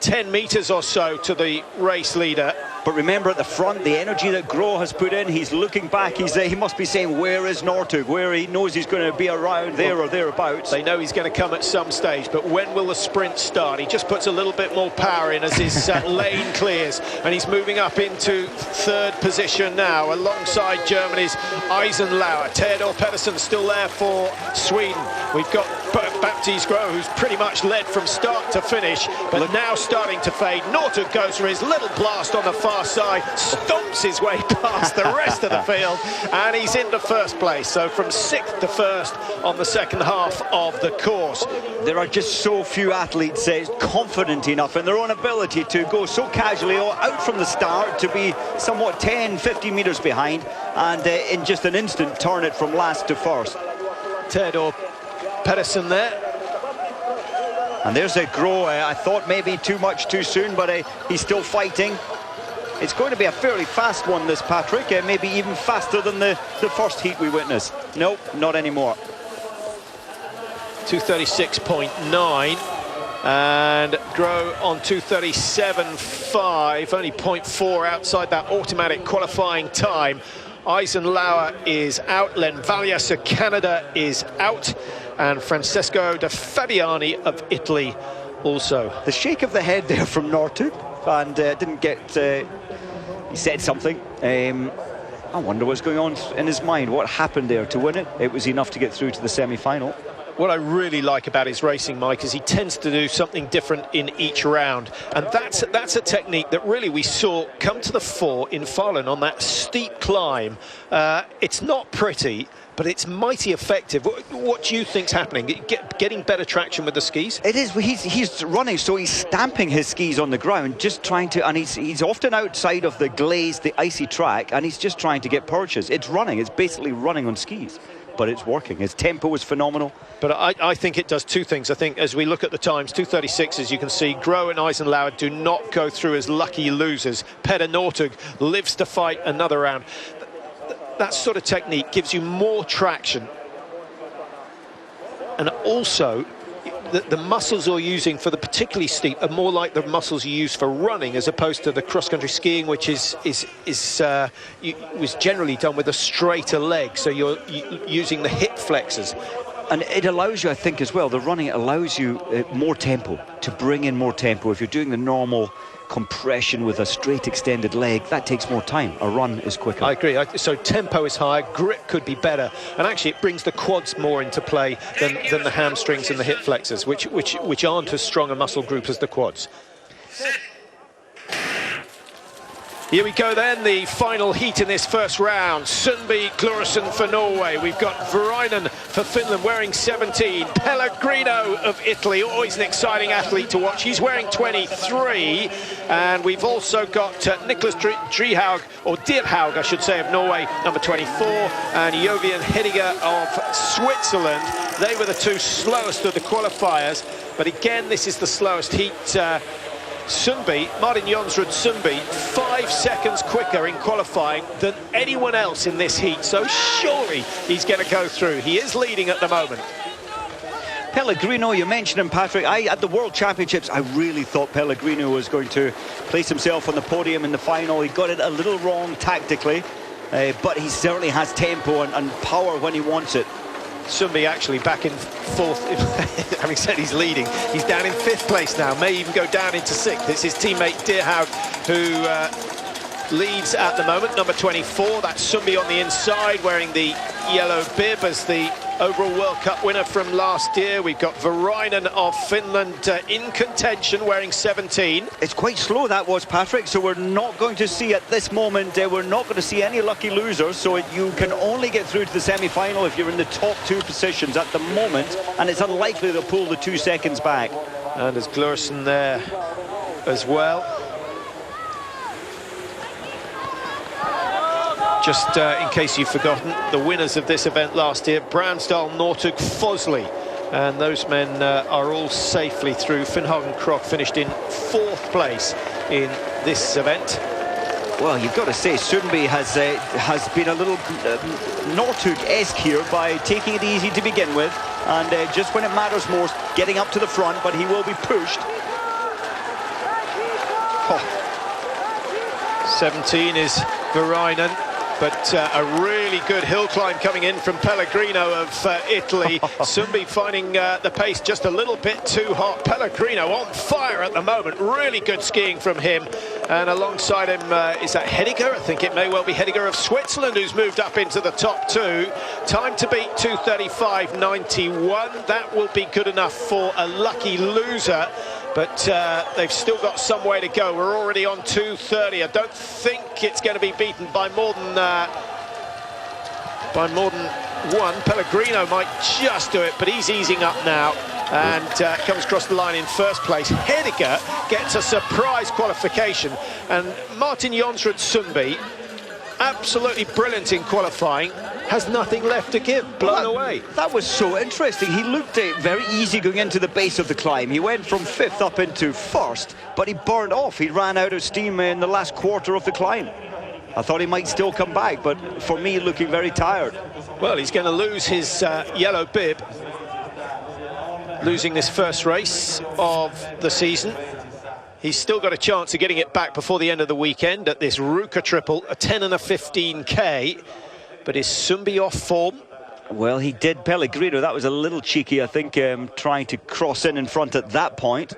10 metres or so to the race leader. But remember, at the front, the energy that Gros has put in, he's looking back. He must be saying, where is Northug? Where he knows he's going to be around there or thereabouts. They know he's going to come at some stage, but when will the sprint start? He just puts a little bit more power in as his lane clears, and he's moving up into 3rd position now, alongside Germany's Eisenlauer. Theodor Pedersen still there for Sweden. We've got Baptiste Gros, who's pretty much led from start to finish, but now starting to fade. Northug goes for his little blast on the far side, stomps his way past the rest of the field, and he's into 1st place. So from 6th to 1st on the second half of the course. There are just so few athletes confident enough in their own ability to go so casually out from the start to be somewhat 10, 50 metres behind, and in just an instant turn it from last to 1st. Theodor Pedersen there. And there's a Gros. I thought maybe too much too soon, but he's still fighting. It's going to be a fairly fast one, this, Patrick. Maybe even faster than the first heat we witnessed. Nope, not anymore. 236.9. And Grow on 237.5, only 0.4 outside that automatic qualifying time. Eisenlauer is out, Len Vallias of Canada is out, and Francesco De Fabiani of Italy also. The shake of the head there from Northup, and didn't get, he said something. I wonder what's going on in his mind. What happened there to win it? It was enough to get through to the semi-final. What I really like about his racing, Mike, is he tends to do something different in each round. And that's a technique that really we saw come to the fore in Farland on that steep climb. It's not pretty, but it's mighty effective. What do you think's happening? Getting better traction with the skis? It is. He's running, so he's stamping his skis on the ground, just trying to, and he's often outside of the glazed, the icy track, and he's just trying to get purchase. It's running. It's basically running on skis. But it's working. His tempo is phenomenal. But I think it does two things. I think as we look at the times, 2:36, as you can see, Groh and Eisenlauer do not go through as lucky losers. Petter Northug lives to fight another round. That sort of technique gives you more traction. And also, the muscles you're using for the particularly steep are more like the muscles you use for running, as opposed to the cross-country skiing, which was generally done with a straighter leg. So you're using the hip flexors. And it allows you, I think, as well, the running, it allows you more tempo, to bring in more tempo. If you're doing the normal compression with a straight extended leg, that takes more time. A run is quicker. I agree. So tempo is higher, grip could be better, and actually it brings the quads more into play than the hamstrings and the hip flexors, which aren't as strong a muscle group as the quads. Here we go then, the final heat in this first round. Sundby Glorison for Norway. We've got Varainen for Finland wearing 17. Pellegrino of Italy, always an exciting athlete to watch. He's wearing 23. And we've also got Niklas Driehaug, or Dierhaug, I should say, of Norway, number 24. And Jovian Hediger of Switzerland. They were the two slowest of the qualifiers. But again, this is the slowest heat. Sundby, Martin Jonsrud Sundby, 5 seconds quicker in qualifying than anyone else in this heat. So surely he's going to go through. He is leading at the moment. Pellegrino, you mentioned him, Patrick. At the World Championships, I really thought Pellegrino was going to place himself on the podium in the final. He got it a little wrong tactically, but he certainly has tempo and power when he wants it. Sundby actually back in fourth. Having said he's leading, he's down in 5th place now, may even go down into 6th. It's his teammate Dierhaug who leads at the moment, number 24. That's Sundby on the inside, wearing the yellow bib as the overall World Cup winner from last year. We've got Varainen of Finland in contention, wearing 17. It's quite slow, that was, Patrick, so we're not going to see at this moment, we're not going to see any lucky losers, so you can only get through to the semi-final if you're in the top 2 positions at the moment, and it's unlikely they'll pull the 2 seconds back. And there's Glorison there as well. Just in case you've forgotten, the winners of this event last year, Bransdal, Northug, Fosley, and those men are all safely through. Finnhagen Krok finished in 4th place in this event. Well, you've got to say, Sundby has been a little Northug-esque here by taking it easy to begin with, and just when it matters most, getting up to the front, but he will be pushed. Oh. 17 is Varainen. But a really good hill climb coming in from Pellegrino of Italy. Sundby finding the pace just a little bit too hot. Pellegrino on fire at the moment. Really good skiing from him. And alongside him, is that Hediger? I think it may well be Hediger of Switzerland, who's moved up into the top 2. Time to beat 2:35.91. That will be good enough for a lucky loser. But they've still got some way to go. We're already on 2:30. I don't think it's going to be beaten by more than one. Pellegrino might just do it, but he's easing up now and comes across the line in 1st place. Hediger gets a surprise qualification, and Martin Jonsrud Sundby, absolutely brilliant in qualifying, has nothing left to give, blown away. That was so interesting. He looked very easy going into the base of the climb. He went from 5th up into 1st, but he burned off. He ran out of steam in the last quarter of the climb. I thought he might still come back, but for me, looking very tired. Well, he's going to lose his yellow bib. losing this first race of the season. He's still got a chance of getting it back before the end of the weekend at this Ruka triple, a 10 and a 15k. But is Sumbi off form? Well, he did Pellegrino. That was a little cheeky, I think, trying to cross in front at that point.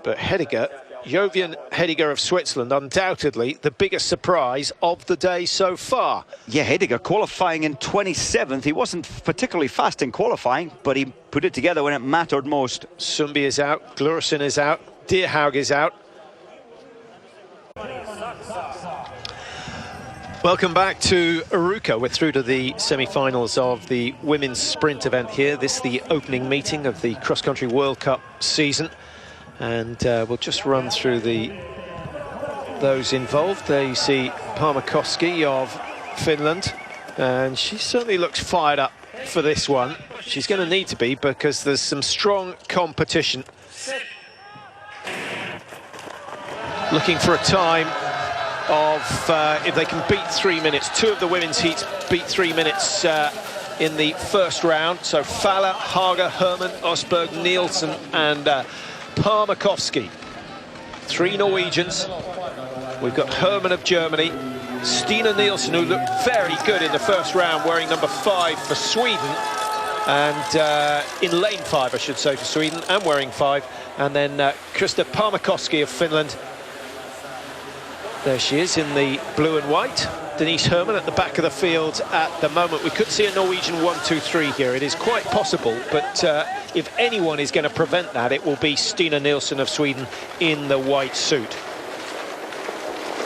But Hediger, Jovian Hediger of Switzerland, undoubtedly the biggest surprise of the day so far. Yeah, Hediger qualifying in 27th. He wasn't particularly fast in qualifying, but he put it together when it mattered most. Sumbi is out, Glurison is out, Deerhaug is out. Welcome back to Aruca. We're through to the semi-finals of the women's sprint event here. This is the opening meeting of the Cross Country World Cup season. And we'll just run through those involved. There you see Parmakoski of Finland, and she certainly looks fired up for this one. She's going to need to be, because there's some strong competition. Looking for a time of, if they can beat 3 minutes, 2 of the women's heats beat 3 minutes in the first round. So Faller, Hager, Hermann, Osberg, Nielsen and Parmakoski. 3 Norwegians. We've got Hermann of Germany, Stina Nielsen, who looked very good in the first round, wearing number 5 for Sweden, and in lane 5, I should say, for Sweden, and wearing 5. And then Krista Parmakoski of Finland. There she is in the blue and white. Denise Hermann at the back of the field at the moment. We could see a Norwegian 1, 2, 3 here. It is quite possible, but if anyone is going to prevent that, it will be Stina Nielsen of Sweden in the white suit.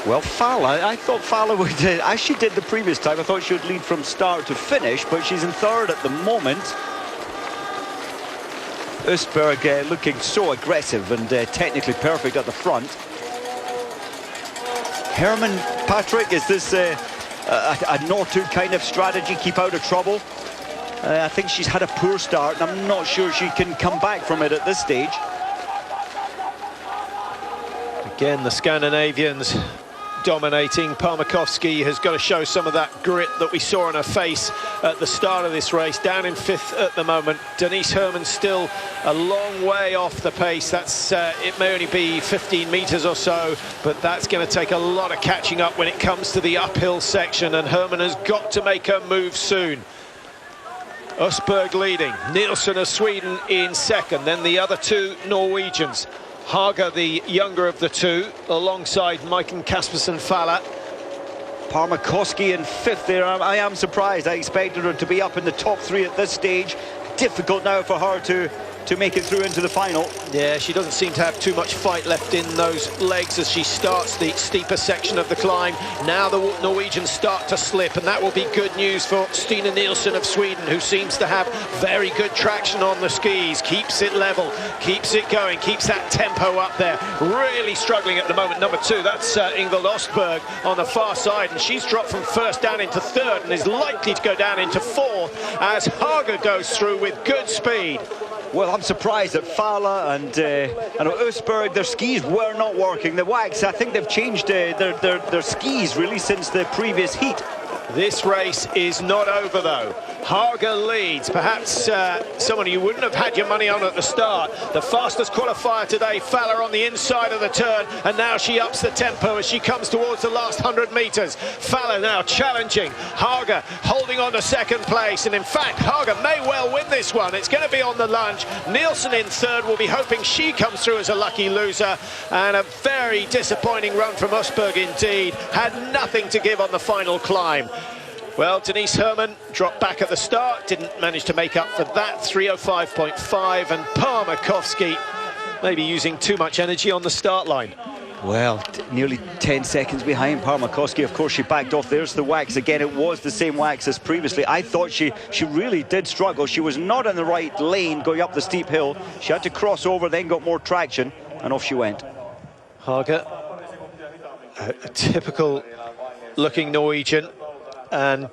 Well, Faller, I thought Faller would, as she did the previous time, I thought she would lead from start to finish, but she's in third at the moment. Usberg looking so aggressive and technically perfect at the front. Hermann, Patrick, is this a Northug kind of strategy, keep out of trouble? I think she's had a poor start, and I'm not sure she can come back from it at this stage. Again, the Scandinavians dominating. Parmakoski has got to show some of that grit that we saw on her face at the start of this race. Down in 5th at the moment. Denise Hermann still a long way off the pace. That's it may only be 15 meters or so, but that's going to take a lot of catching up when it comes to the uphill section, and Hermann has got to make her move soon. Usberg leading, Nielsen of Sweden in 2nd, then the other 2 Norwegians. Hager, the younger of the 2, alongside Maiken Kaspersen Faller. Parmakoski in 5th there. I am surprised. I expected her to be up in the top 3 at this stage. Difficult now for her to make it through into the final. Yeah, she doesn't seem to have too much fight left in those legs as she starts the steeper section of the climb. Now the Norwegians start to slip, and that will be good news for Stina Nielsen of Sweden, who seems to have very good traction on the skis, keeps it level, keeps it going, keeps that tempo up there. Really struggling at the moment, number 2, that's Ingvild Osberg on the far side, and she's dropped from 1st down into 3rd and is likely to go down into 4th as Hager goes through with good speed. Well, I'm surprised that Faller and Usberg, their skis were not working. The wax, I think they've changed their skis really since the previous heat. This race is not over though. Hager leads, perhaps someone you wouldn't have had your money on at the start. The fastest qualifier today, Faller on the inside of the turn, and now she ups the tempo as she comes towards the last 100 meters. Faller now challenging, Hager holding on to 2nd place, and in fact Hager may well win this one. It's going to be on the lunge. Nielsen in 3rd, will be hoping she comes through as a lucky loser, and a very disappointing run from Usberg indeed. Had nothing to give on the final climb. Well, Denise Hermann dropped back at the start, didn't manage to make up for that, 3:05.5, and Parmakoski maybe using too much energy on the start line. Well, nearly 10 seconds behind Parmakoski. Of course, she backed off. There's the wax again. It was the same wax as previously. I thought she really did struggle. She was not in the right lane going up the steep hill. She had to cross over, then got more traction, and off she went. Hager, a typical looking Norwegian, and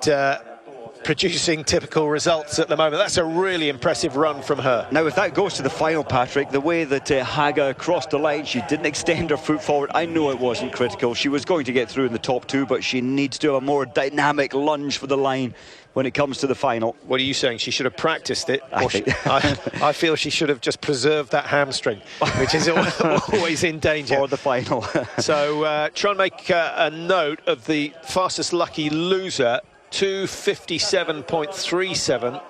producing typical results at the moment. That's a really impressive run from her. Now, if that goes to the final, Patrick, the way that Haga crossed the line, she didn't extend her foot forward. I know it wasn't critical. She was going to get through in the top two, but she needs to have a more dynamic lunge for the line when it comes to the final. What are you saying? She should have practiced it? I feel she should have just preserved that hamstring, which is always in danger. For the final. So try and make a note of the fastest lucky loser, 2:57.37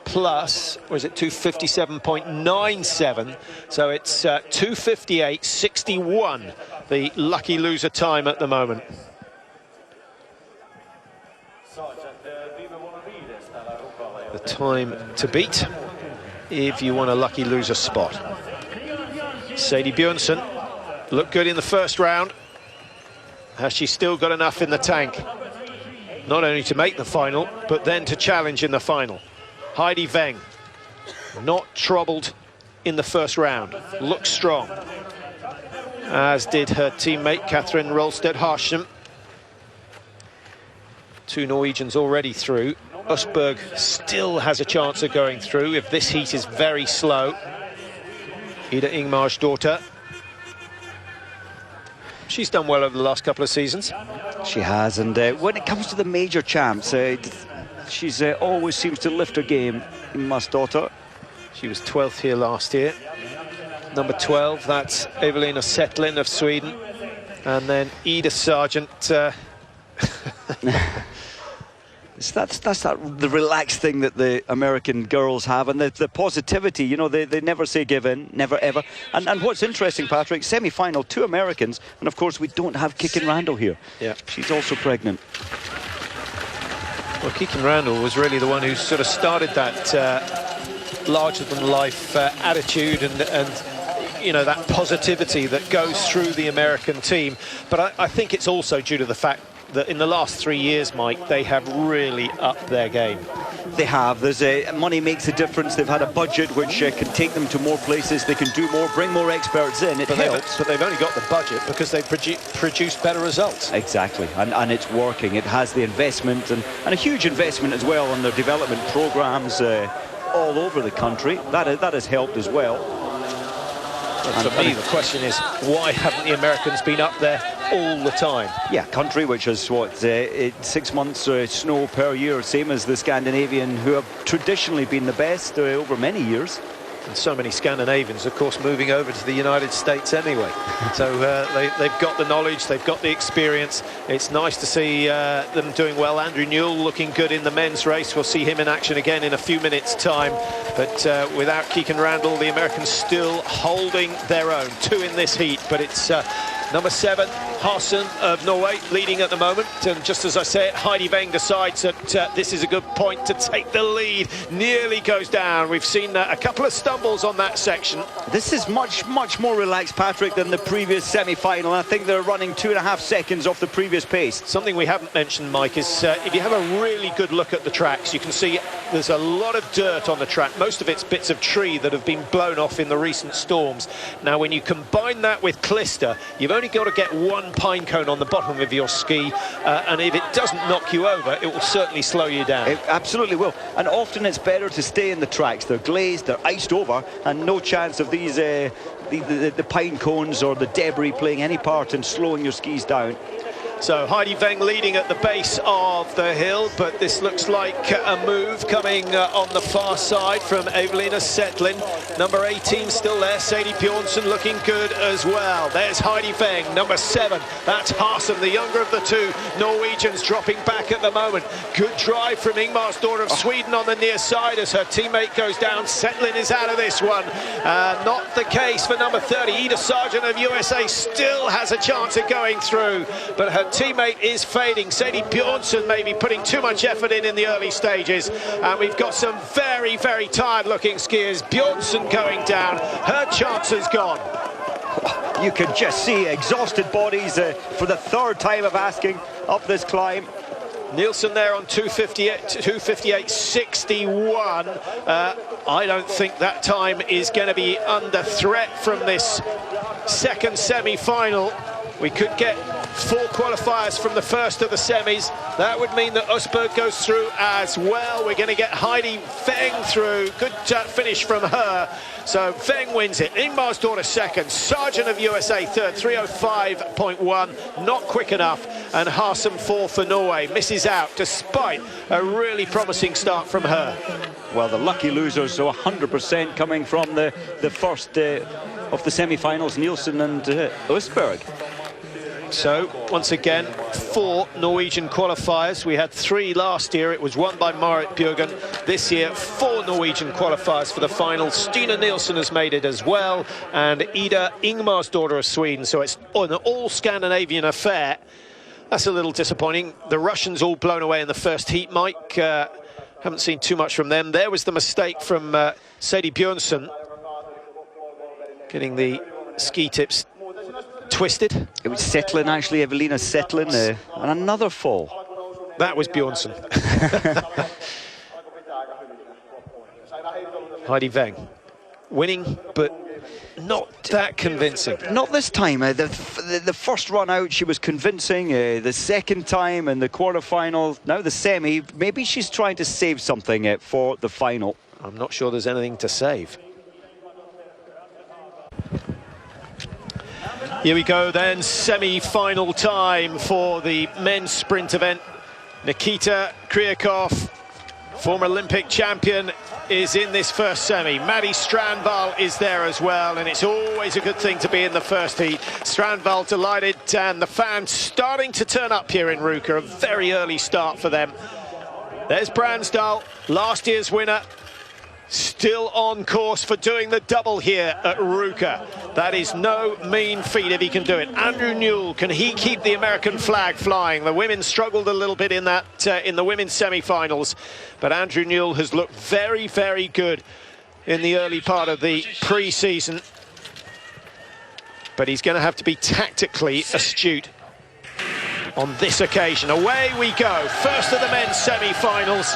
plus, or is it 2:57.97? So it's 2:58.61, the lucky loser time at the moment. The time to beat if you want a lucky loser spot. Sadie Bjørnsen looked good in the first round. Has she still got enough in the tank? Not only to make the final, but then to challenge in the final. Heidi Weng, not troubled in the first round, looks strong. As did her teammate, Katrin Rolstedt Harshem. Two Norwegians already through. Østberg still has a chance of going through if this heat is very slow. Ida Ingmarsdottir. She's done well over the last couple of seasons. She has, and when it comes to the major champs, she's always seems to lift her game, Ingmarsdottir. She was 12th here last year. Number 12, that's Evelina Settlin of Sweden. And then Ida Sargent. That's the relaxed thing that the American girls have, and the positivity, you know, they never say give in, never ever. And what's interesting, Patrick, semi-final, 2 Americans, and of course we don't have Kikin Randall here. Yeah. She's also pregnant. Well, Kikin Randall was really the one who sort of started that larger-than-life attitude and you know, that positivity that goes through the American team. But I think it's also due to the fact that in the last 3 years, Mike, they have really upped their game. They have. There's money makes a difference. They've had a budget which can take them to more places. They can do more, bring more experts in. It helps. But they've only got the budget because they've produced better results. Exactly, and it's working. It has the investment and a huge investment as well on their development programs all over the country. That has helped as well. And for me, the question is, why haven't the Americans been up there all the time? Yeah, country which has, 6 months snow per year, same as the Scandinavian, who have traditionally been the best over many years. And so many Scandinavians, of course, moving over to the United States anyway. So they've got the knowledge, they've got the experience. It's nice to see them doing well. Andrew Newell looking good in the men's race. We'll see him in action again in a few minutes' time. But without Kikin Randall, the Americans still holding their own. 2 in this heat, but it's number 7, Harsson of Norway, leading at the moment. And just as I say it, Heidi Weng decides that this is a good point to take the lead. Nearly goes down. We've seen a couple of stumbles on that section. This is much more relaxed, Patrick, than the previous semi-final. I think they're running 2.5 seconds off the previous pace. Something we haven't mentioned, Mike, is if you have a really good look at the tracks, you can see there's a lot of dirt on the track. Most of it's bits of tree that have been blown off in the recent storms. Now, when you combine that with clister, you've only got to get 1 pine cone on the bottom of your ski, and if it doesn't knock you over, it will certainly slow you down. It absolutely will, and often it's better to stay in the tracks. They're glazed, they're iced over, and no chance of these the pine cones or the debris playing any part in slowing your skis down. So Heidi Weng leading at the base of the hill, but this looks like a move coming on the far side from Evelina Settlin. Number 18 still there, Sadie Bjørnsen looking good as well. There's Heidi Weng, number 7. That's Harsson, the younger of the 2 Norwegians, dropping back at the moment. Good drive from Ingmarsdottir of Sweden on the near side as her teammate goes down. Settlin is out of this one. Not the case for number 30. Ida Sargent of USA still has a chance of going through, but her teammate is fading. Sadie Bjørnsen maybe putting too much effort in the early stages, and we've got some very tired looking skiers. Bjørnsen going down, her chance is gone. You can just see exhausted bodies for the 3rd time of asking up this climb. Nielsen there on 2:58.61. I don't think that time is going to be under threat from this second semi-final. We could get 4 qualifiers from the first of the semis. That would mean that Usberg goes through as well. We're going to get Heidi Feng through. Good finish from her. So Feng wins it. Ingmarsdottir second. Sargent of USA third. 3:05.1. Not quick enough. And Harsum fourth for Norway. Misses out despite a really promising start from her. Well, the lucky losers, so 100% coming from the first of the semi-finals, Nielsen and Usberg. So, once again, 4 Norwegian qualifiers. We had 3 last year. It was won by Marit Bjørgen. This year, 4 Norwegian qualifiers for the final. Stina Nielsen has made it as well, and Ida Ingmarsdottir of Sweden. So it's an all-Scandinavian affair. That's a little disappointing. The Russians all blown away in the first heat, Mike. Haven't seen too much from them. There was the mistake from Sadie Bjørnsen, getting the ski tips twisted. It was Setlin, actually, Evelina Setlin, and another fall. That was Bjørnsen. Heidi Feng winning, but not that convincing. Not this time. The first run out, she was convincing. The second time in the quarterfinal, now the semi. Maybe she's trying to save something for the final. I'm not sure there's anything to save. Here we go then, semi-final time for the men's sprint event. Nikita Kryakov, former Olympic champion, is in this first semi. Maddie Strandvall is there as well, and it's always a good thing to be in the first heat. Strandvall delighted, and the fans starting to turn up here in Ruka. A very early start for them. There's Bransdal, last year's winner. Still on course for doing the double here at Ruka. That is no mean feat if he can do it. Andrew Newell, can he keep the American flag flying? The women struggled a little bit in that in the women's semi-finals, but Andrew Newell has looked very, very good in the early part of the pre-season. But he's going to have to be tactically astute on this occasion. Away we go. First of the men's semi-finals.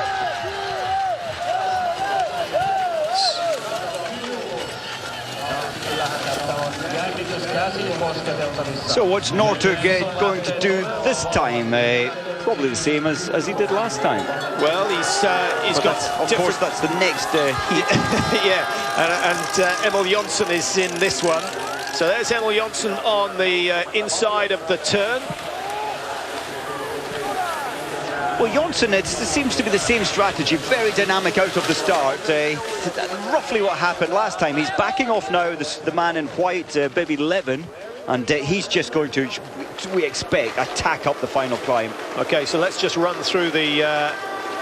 So what's Northug going to do this time? Probably the same as he did last time. Well, he's got of course, that's the next heat. Yeah, and Emil Jonsson is in this one. So there's Emil Jonsson on the inside of the turn. Well, Jonsson, it seems to be the same strategy, very dynamic out of the start. Roughly what happened last time. He's backing off now, the man in white, Baby Levin, and he's just going to, we expect, attack up the final climb. Okay, so let's just run through the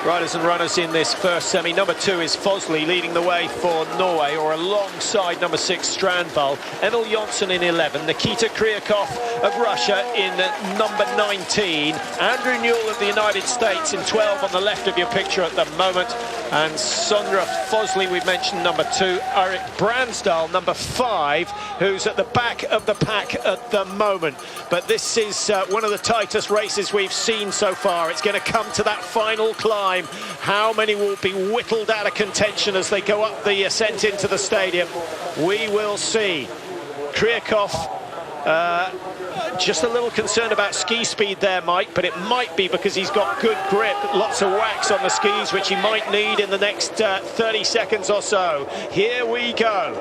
riders and runners in this first semi. Number 2 is Fosley leading the way for Norway, or alongside number 6 Strandvall. Emil Jonsson in 11, Nikita Kryakov of Russia in number 19, Andrew Newell of the United States in 12 on the left of your picture at the moment, and Sondra Fosley, we've mentioned, number 2, Eric Bransdal, number 5, who's at the back of the pack at the moment. But this is one of the tightest races we've seen so far. It's going to come to that final climb. How many will be whittled out of contention as they go up the ascent into the stadium? We will see. Kryakov, just a little concerned about ski speed there, Mike, but it might be because he's got good grip, lots of wax on the skis, which he might need in the next 30 seconds or so. Here we go.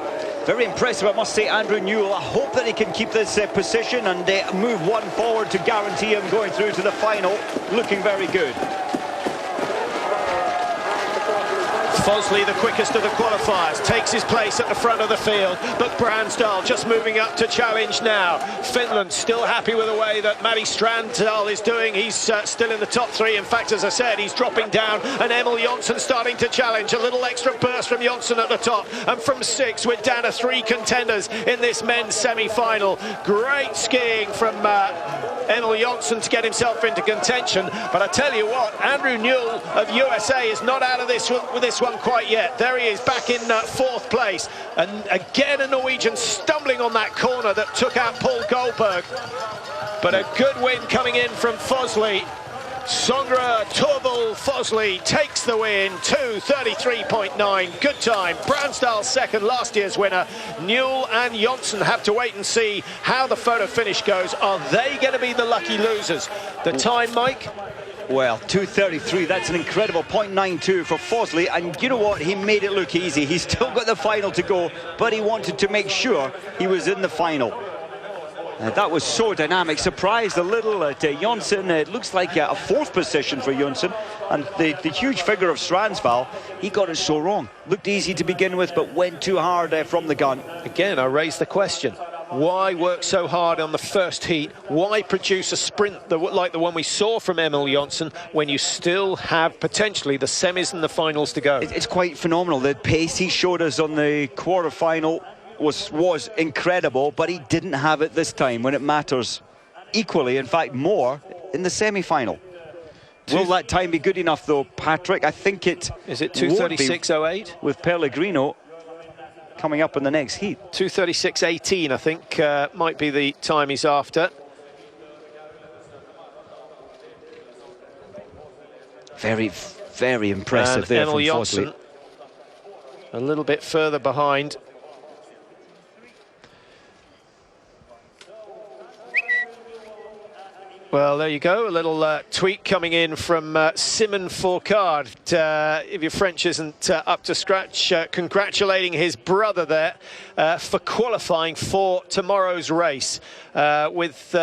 Very impressive, I must say, Andrew Newell. I hope that he can keep this position and move one forward to guarantee him going through to the final. Looking very good. Fosley, the quickest of the qualifiers, takes his place at the front of the field, but Bransdal just moving up to challenge now. Finland still happy with the way that Maddie Strandvall is doing. He's still in the top 3. In fact, as I said, he's dropping down, and Emil Jonsson starting to challenge. A little extra burst from Jonsson at the top, and from 6 we're down to 3 contenders in this men's semi-final. Great skiing from Emil Jonsson to get himself into contention, but I tell you what, Andrew Newell of USA is not out of this one quite yet. There he is, back in 4th place, and again a Norwegian stumbling on that corner that took out Paul Goldberg. But a good win coming in from Fosley. Sondre Torvald Fosley takes the win, 2:33.9, good time. Bransdahl second, last year's winner. Newell and Johnson have to wait and see how the photo finish goes. Are they going to be the lucky losers? The time, Mike? Well, 2:33, that's an incredible 0.92 for Fosley, and you know what, he made it look easy. He's still got the final to go, but he wanted to make sure he was in the final. That was so dynamic. Surprised a little at Johnson. It looks like a fourth position for Johnson. And the huge figure of Stransval, he got it so wrong. Looked easy to begin with, but went too hard from the gun. Again, I raise the question. Why work so hard on the first heat? Why produce a sprint like the one we saw from Emil Johnson when you still have potentially the semis and the finals to go? It's quite phenomenal. The pace he showed us on the quarter-final was incredible, but he didn't have it this time when it matters equally, in fact more, in the semi-final. Will that time be good enough though, Patrick? I think it is. It 2:36.08 with Pellegrino coming up in the next heat. 2:36.18 I think might be the time he's after. Very, very impressive there Emil from Johnson Fosley. A little bit further behind. Well, there you go, a little tweet coming in from Simon Fourcade. If your French isn't up to scratch, congratulating his brother there for qualifying for tomorrow's race with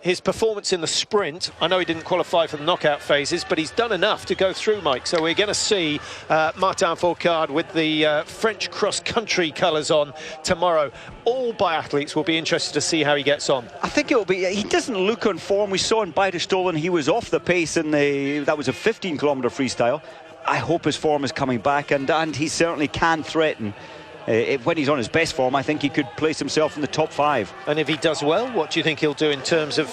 his performance in the sprint. I know he didn't qualify for the knockout phases, but he's done enough to go through, Mike. So we're going to see Martin Fourcade with the French cross-country colours on tomorrow. All biathletes will be interested to see how he gets on. I think it'll be. He doesn't look on form. We saw in Beiderstolen he was off the pace in that was a 15-kilometre freestyle. I hope his form is coming back, and he certainly can threaten. When he's on his best form, I think he could place himself in the top 5. And if he does well, what do you think he'll do in terms of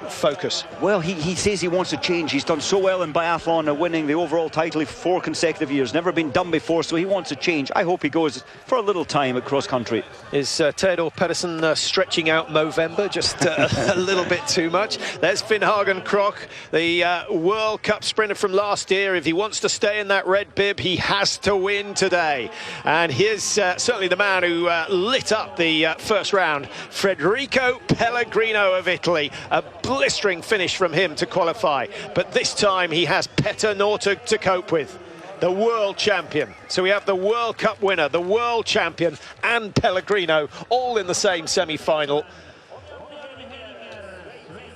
focus? Well, he says he wants to change. He's done so well in biathlon, winning the overall title for 4 consecutive years. Never been done before, so he wants to change. I hope he goes for a little time at cross country. Is Theodor Pedersen stretching out Movember just a little bit too much? There's Finn Hagen Krok, the World Cup sprinter from last year. If he wants to stay in that red bib, he has to win today. And here's certainly the man who lit up the first round, Federico Pellegrino of Italy. A blistering finish from him to qualify, but this time he has Petter Northug to cope with, the world champion. So we have the World Cup winner, the world champion, and Pellegrino all in the same semi-final.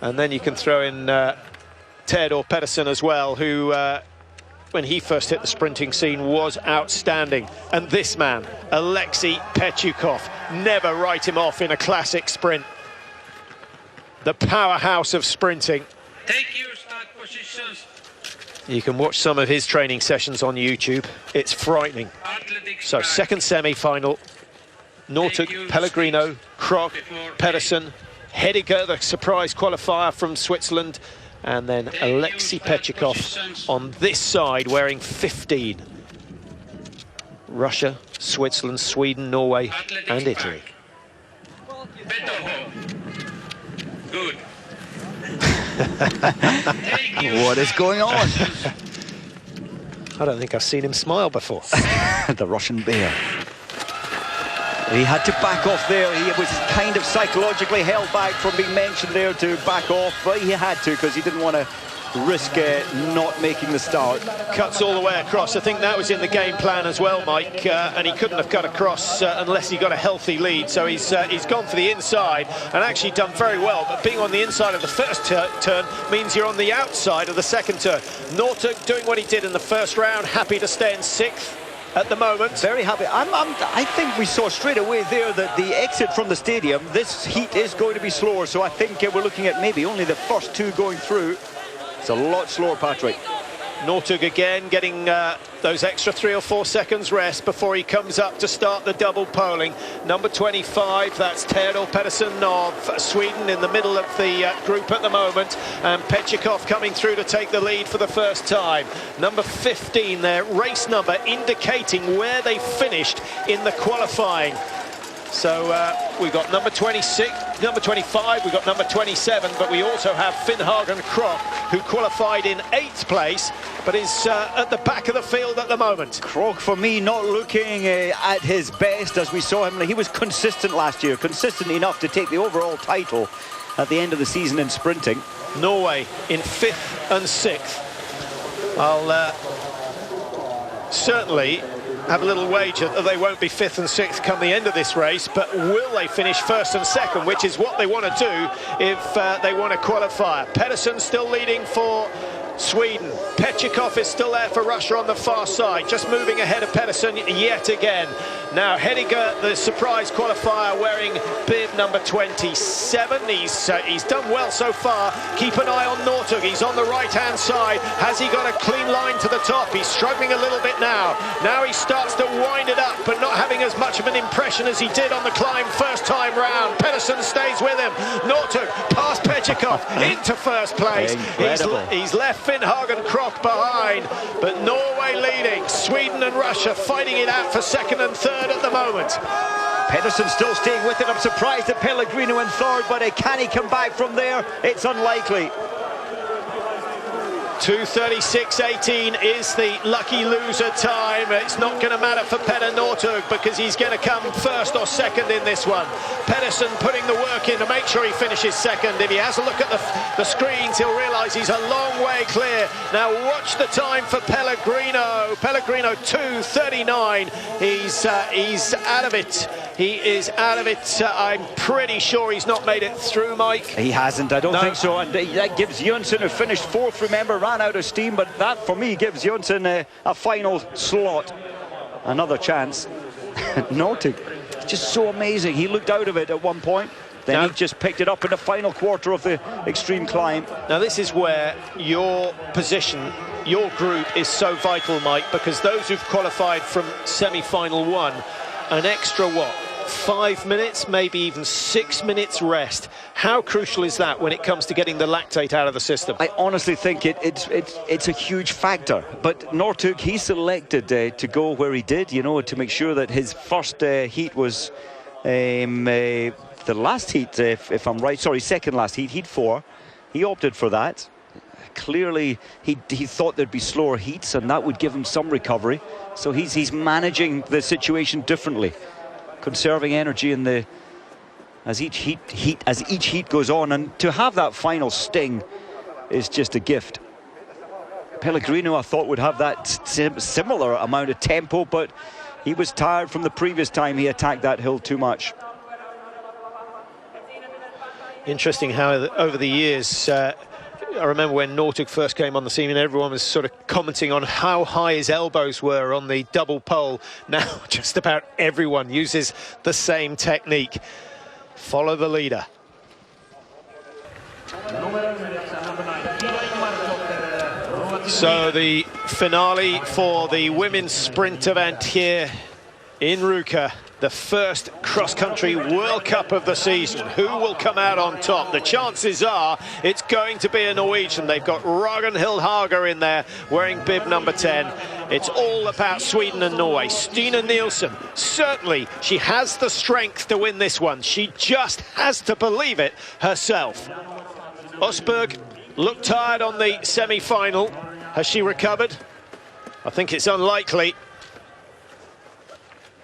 And then you can throw in Theodor Pedersen as well, who when he first hit the sprinting scene was outstanding. And this man, Alexei Pechukov, never write him off in a classic sprint. The powerhouse of sprinting. Take your start positions. You can watch some of his training sessions on YouTube. It's frightening. So second semi-final, Northug, Pellegrino, Krok, Pedersen, Hediger, the surprise qualifier from Switzerland, and then Alexei Pechukov on this side wearing 15. Russia, Switzerland, Sweden, Norway, and Italy. Good. What is going on? I don't think I've seen him smile before. The Russian bear. He had to back off there. He was kind of psychologically held back from being mentioned there to back off, but he had to because he didn't want to risk not making the start. Cuts all the way across. I think that was in the game plan as well, Mike, and he couldn't have cut across unless he got a healthy lead. So he's gone for the inside and actually done very well, but being on the inside of the first turn means you're on the outside of the second turn. Northug doing what he did in the first round, happy to stay in 6th at the moment. Very happy. I think we saw straight away there that the exit from the stadium, this heat is going to be slower, so I think we're looking at maybe only the first 2 going through. It's a lot slower, Patrick. Northug again getting those extra 3 or 4 seconds rest before he comes up to start the double polling. Number 25, that's Theodor Pedersen of Sweden in the middle of the group at the moment, and Pechukov coming through to take the lead for the first time. Number 15, their race number indicating where they finished in the qualifying. So we've got number 26, number 25, we've got number 27, but we also have Finn Hagen Krok, who qualified in 8th place, but is at the back of the field at the moment. Krog, for me, not looking at his best as we saw him. He was consistent last year, consistent enough to take the overall title at the end of the season in sprinting. Norway in 5th and 6th. I'll certainly have a little wager that they won't be 5th and 6th come the end of this race, but will they finish 1st and 2nd, which is what they want to do if they want to qualify. Pedersen still leading for Sweden. Petchikov is still there for Russia on the far side, just moving ahead of Pedersen yet again. Now Hediger, the surprise qualifier, wearing bib number 27. He's done well so far. Keep an eye on Northug. He's on the right-hand side. Has he got a clean line to the top? He's struggling a little bit now. Now he starts to wind it up, but not having as much of an impression as he did on the climb first time round. Pedersen stays with him. Northug past Petchikov into first place. He's left Finn Hagen Krok behind, but Norway leading. Sweden and Russia fighting it out for 2nd and 3rd at the moment. Pedersen still staying with it. I'm surprised at Pellegrino in 3rd, but can he come back from there? It's unlikely. 2:36.18 is the lucky loser time. It's not going to matter for Petter Northug because he's going to come 1st or 2nd in this one. Pedersen putting the work in to make sure he finishes 2nd. If he has a look at the screens, he'll realise he's a long way clear. Now watch the time for Pellegrino. Pellegrino 2:39. He's out of it. He is out of it. I'm pretty sure he's not made it through, Mike. He hasn't, I don't think so. And that gives Jönsson, who finished 4th, remember, ran out of steam. But that, for me, gives Jönsson a final slot. Another chance. Northug, just so amazing. He looked out of it at one point. Then he just picked it up in the final quarter of the extreme climb. Now, this is where your position, your group is so vital, Mike, because those who've qualified from semi-final 1, an extra, 5 minutes, maybe even 6 minutes rest. How crucial is that when it comes to getting the lactate out of the system? I honestly think it's a huge factor. But Northug, he selected to go where he did, you know, to make sure that his first heat was the last heat, if I'm right. Sorry, second last heat, heat 4. He opted for that. Clearly, he thought there'd be slower heats, and that would give him some recovery. So he's managing the situation differently, conserving energy in as each heat goes on, and to have that final sting is just a gift. Pellegrino, I thought, would have that similar amount of tempo, but he was tired from the previous time he attacked that hill too much. Interesting how over the years, I remember when Northug first came on the scene and everyone was sort of commenting on how high his elbows were on the double pole. Now just about everyone uses the same technique. Follow the leader. So the finale for the women's sprint event here in Ruka. The first cross-country World Cup of the season. Who will come out on top? The chances are it's going to be a Norwegian. They've got Ragnhild Hager in there wearing bib number 10. It's all about Sweden and Norway. Stina Nielsen, certainly she has the strength to win this one. She just has to believe it herself. Østberg looked tired on the semi-final. Has she recovered? I think it's unlikely.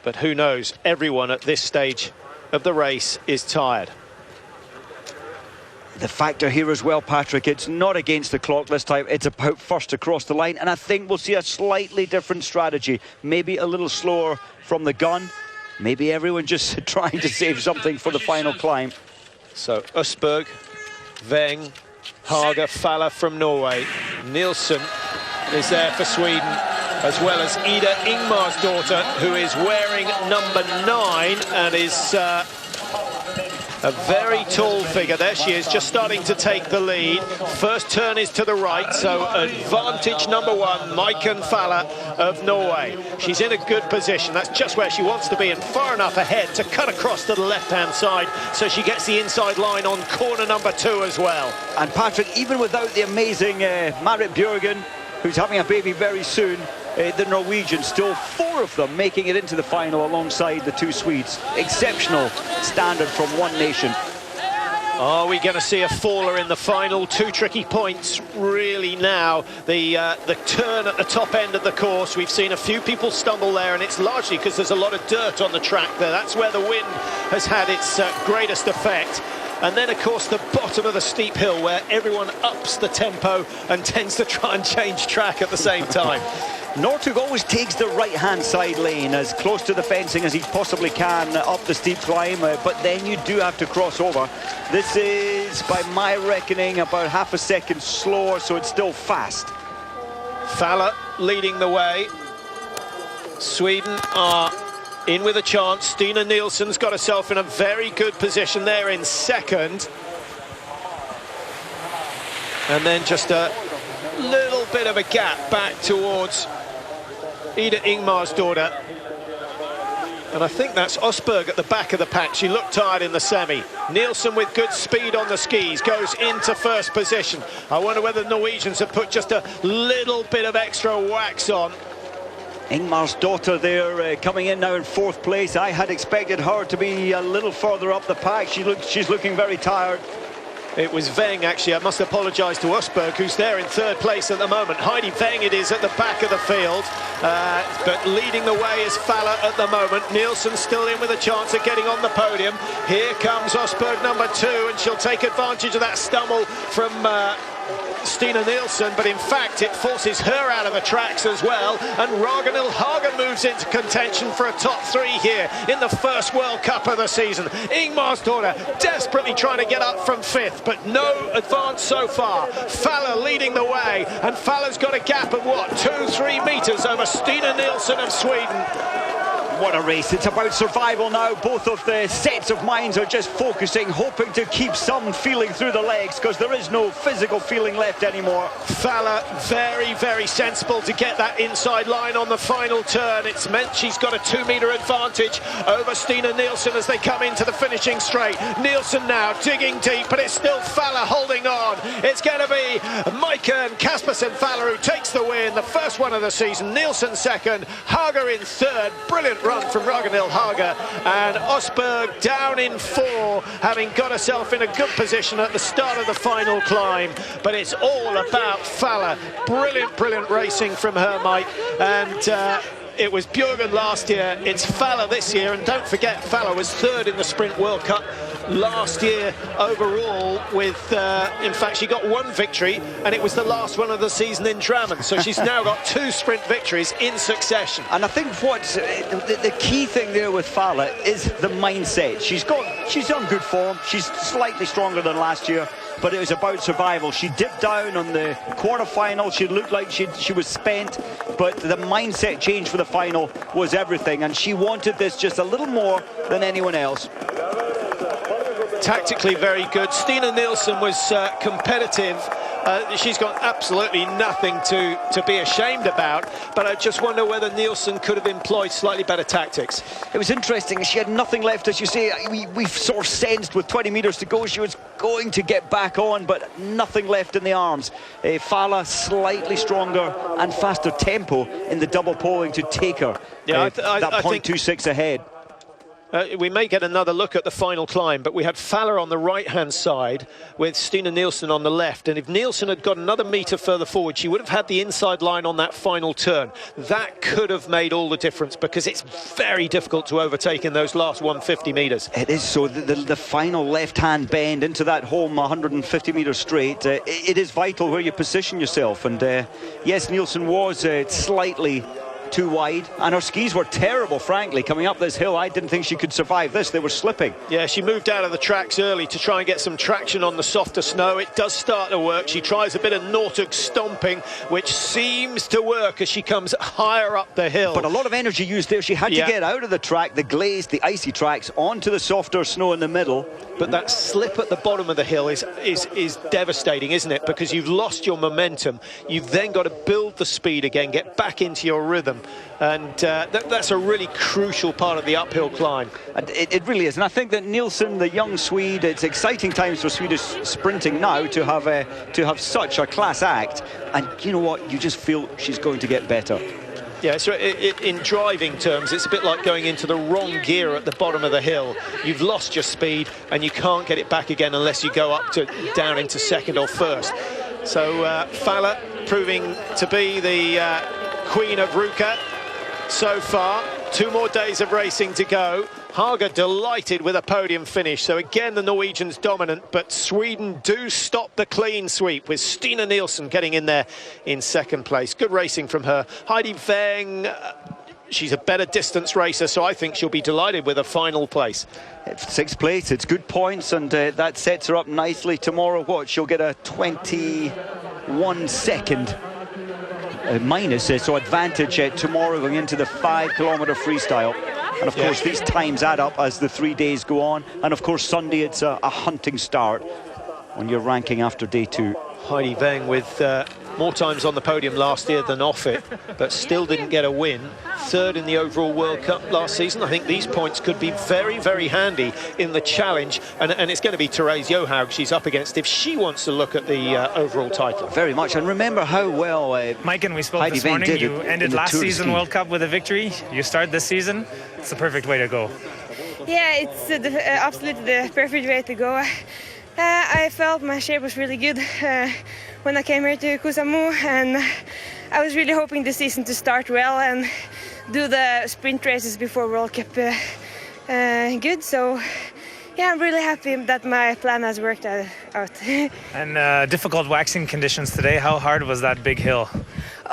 But who knows? Everyone at this stage of the race is tired. The factor here as well, Patrick, it's not against the clock this time. It's about first across the line. And I think we'll see a slightly different strategy. Maybe a little slower from the gun. Maybe everyone just trying to save something for the final climb. So Østberg, Weng, Hager, Falla from Norway. Nielsen is there for Sweden, as well as Ida Ingmarsdottir, who is wearing number 9 and is a very tall figure. There she is, just starting to take the lead. First turn is to the right, so advantage number 1, Maiken Falla of Norway. She's in a good position. That's just where she wants to be, and far enough ahead to cut across to the left-hand side, so she gets the inside line on corner number 2 as well. And Patrick, even without the amazing Marit Bjørgen, who's having a baby very soon, the Norwegians, still 4 of them making it into the final alongside the 2 Swedes. Exceptional standard from one nation. Are we going to see a faller in the final? 2 tricky points really now. The turn at the top end of the course, we've seen a few people stumble there, and it's largely because there's a lot of dirt on the track there. That's where the wind has had its greatest effect. And then, of course, the bottom of the steep hill where everyone ups the tempo and tends to try and change track at the same time. Northug always takes the right-hand side lane as close to the fencing as he possibly can up the steep climb, but then you do have to cross over. This is, by my reckoning, about half a second slower, so it's still fast. Falla leading the way. Sweden are in with a chance. Stina Nielsen's got herself in a very good position there in second. And then just a little bit of a gap back towards Ida Ingmarsdottir. And I think that's Osberg at the back of the pack. She looked tired in the semi. Nielsen with good speed on the skis goes into first position. I wonder whether the Norwegians have put just a little bit of extra wax on. Ingmarsdottir there coming in now in 4th place. I had expected her to be a little further up the pack. She's looking very tired. It was Weng, actually. I must apologise to Osberg, who's there in 3rd place at the moment. Heidi Weng it is at the back of the field, but leading the way is Falla at the moment. Nielsen still in with a chance of getting on the podium. Here comes Osberg number 2, and she'll take advantage of that stumble from Stina Nielsen, but in fact it forces her out of the tracks as well, and Ragnhild Hagen moves into contention for a top 3 here in the first World Cup of the season. Ingmarsdottir desperately trying to get up from 5th, but no advance so far. Falla leading the way, and Falla's got a gap of what, 2-3 metres over Stina Nielsen of Sweden. What a race. It's about survival now. Both of the sets of minds are just focusing, hoping to keep some feeling through the legs, because there is no physical feeling left anymore. Falla very, very sensible to get that inside line on the final turn. It's meant she's got a 2-metre advantage over Stina Nielsen as they come into the finishing straight. Nielsen now digging deep, but it's still Falla holding on. It's going to be Maiken Kaspersen Falla who takes the win, the first one of the season. Nielsen second, Hager in third. Brilliant run from Ragnhild Hager, and Osberg down in 4, having got herself in a good position at the start of the final climb. But it's all about Falla. Brilliant racing from her, Mike. And it was Bjørgen last year, it's Falla this year, and don't forget Falla was 3rd in the Sprint World Cup last year overall with, in fact, she got 1 victory, and it was the last one of the season in Drammen. So she's now got 2 sprint victories in succession. And I think what's the key thing there with Falla is the mindset. She's on good form. She's slightly stronger than last year, but it was about survival. She dipped down on the quarter-final. She looked like she was spent, but the mindset change for the final was everything, and she wanted this just a little more than anyone else. Tactically very good. Stina Nielsen was competitive. She's got absolutely nothing to be ashamed about, but I just wonder whether Nielsen could have employed slightly better tactics. It was interesting. She had nothing left, as you say. We've sort of sensed with 20 metres to go she was going to get back on, but nothing left in the arms. Falla slightly stronger and faster tempo in the double poling to take her that 0.26 ahead. We may get another look at the final climb, but we had Falla on the right-hand side with Stina Nielsen on the left, and if Nielsen had got another metre further forward, she would have had the inside line on that final turn. That could have made all the difference, because it's very difficult to overtake in those last 150 metres. It is. So the final left-hand bend into that home 150 metre straight, it is vital where you position yourself, and yes, Nielsen was slightly too wide, and her skis were terrible, frankly, coming up this hill. I didn't think she could survive this. They were slipping. Yeah, she moved out of the tracks early to try and get some traction on the softer snow. It does start to work. She tries a bit of Northug stomping, which seems to work as she comes higher up the hill. But a lot of energy used there. She had to get out of the track, the glazed, the icy tracks, onto the softer snow in the middle. But that slip at the bottom of the hill is devastating, isn't it? Because you've lost your momentum. You've then got to build the speed again, get back into your rhythm. And that's a really crucial part of the uphill climb. And it really is. And I think that Nielsen, the young Swede, it's exciting times for Swedish sprinting now to have such a class act. And you know what? You just feel she's going to get better. Yeah, so in driving terms, it's a bit like going into the wrong gear at the bottom of the hill. You've lost your speed and you can't get it back again unless you go down into second or first. So Fowler proving to be the queen of Ruka so far. 2 more days of racing to go. Haga delighted with a podium finish. So again, the Norwegians dominant, but Sweden do stop the clean sweep with Stina Nielsen getting in there in second place. Good racing from her. Heidi Weng, she's a better distance racer, so I think she'll be delighted with a final place. 6th place, it's good points, and that sets her up nicely tomorrow. What, she'll get a 21 second minus, so advantage tomorrow going into the 5-kilometer freestyle. And of course, these times add up as the 3 days go on. And of course, Sunday, it's a hunting start when you're ranking after day 2. Heidi Weng with more times on the podium last year than off it, but still didn't get a win. 3rd in the overall World Cup last season. I think these points could be very, very handy in the challenge. And it's going to be Therese Johaug she's up against if she wants to look at the overall title. Very much. And remember how well Mike and we spoke Heidi this Weng morning. You ended last season World Cup with a victory. You start this season. It's the perfect way to go. Yeah, it's absolutely the perfect way to go. I felt my shape was really good when I came here to Kusamu, and I was really hoping the season to start well and do the sprint races before World Cup good. So yeah, I'm really happy that my plan has worked out. And difficult waxing conditions today. How hard was that big hill?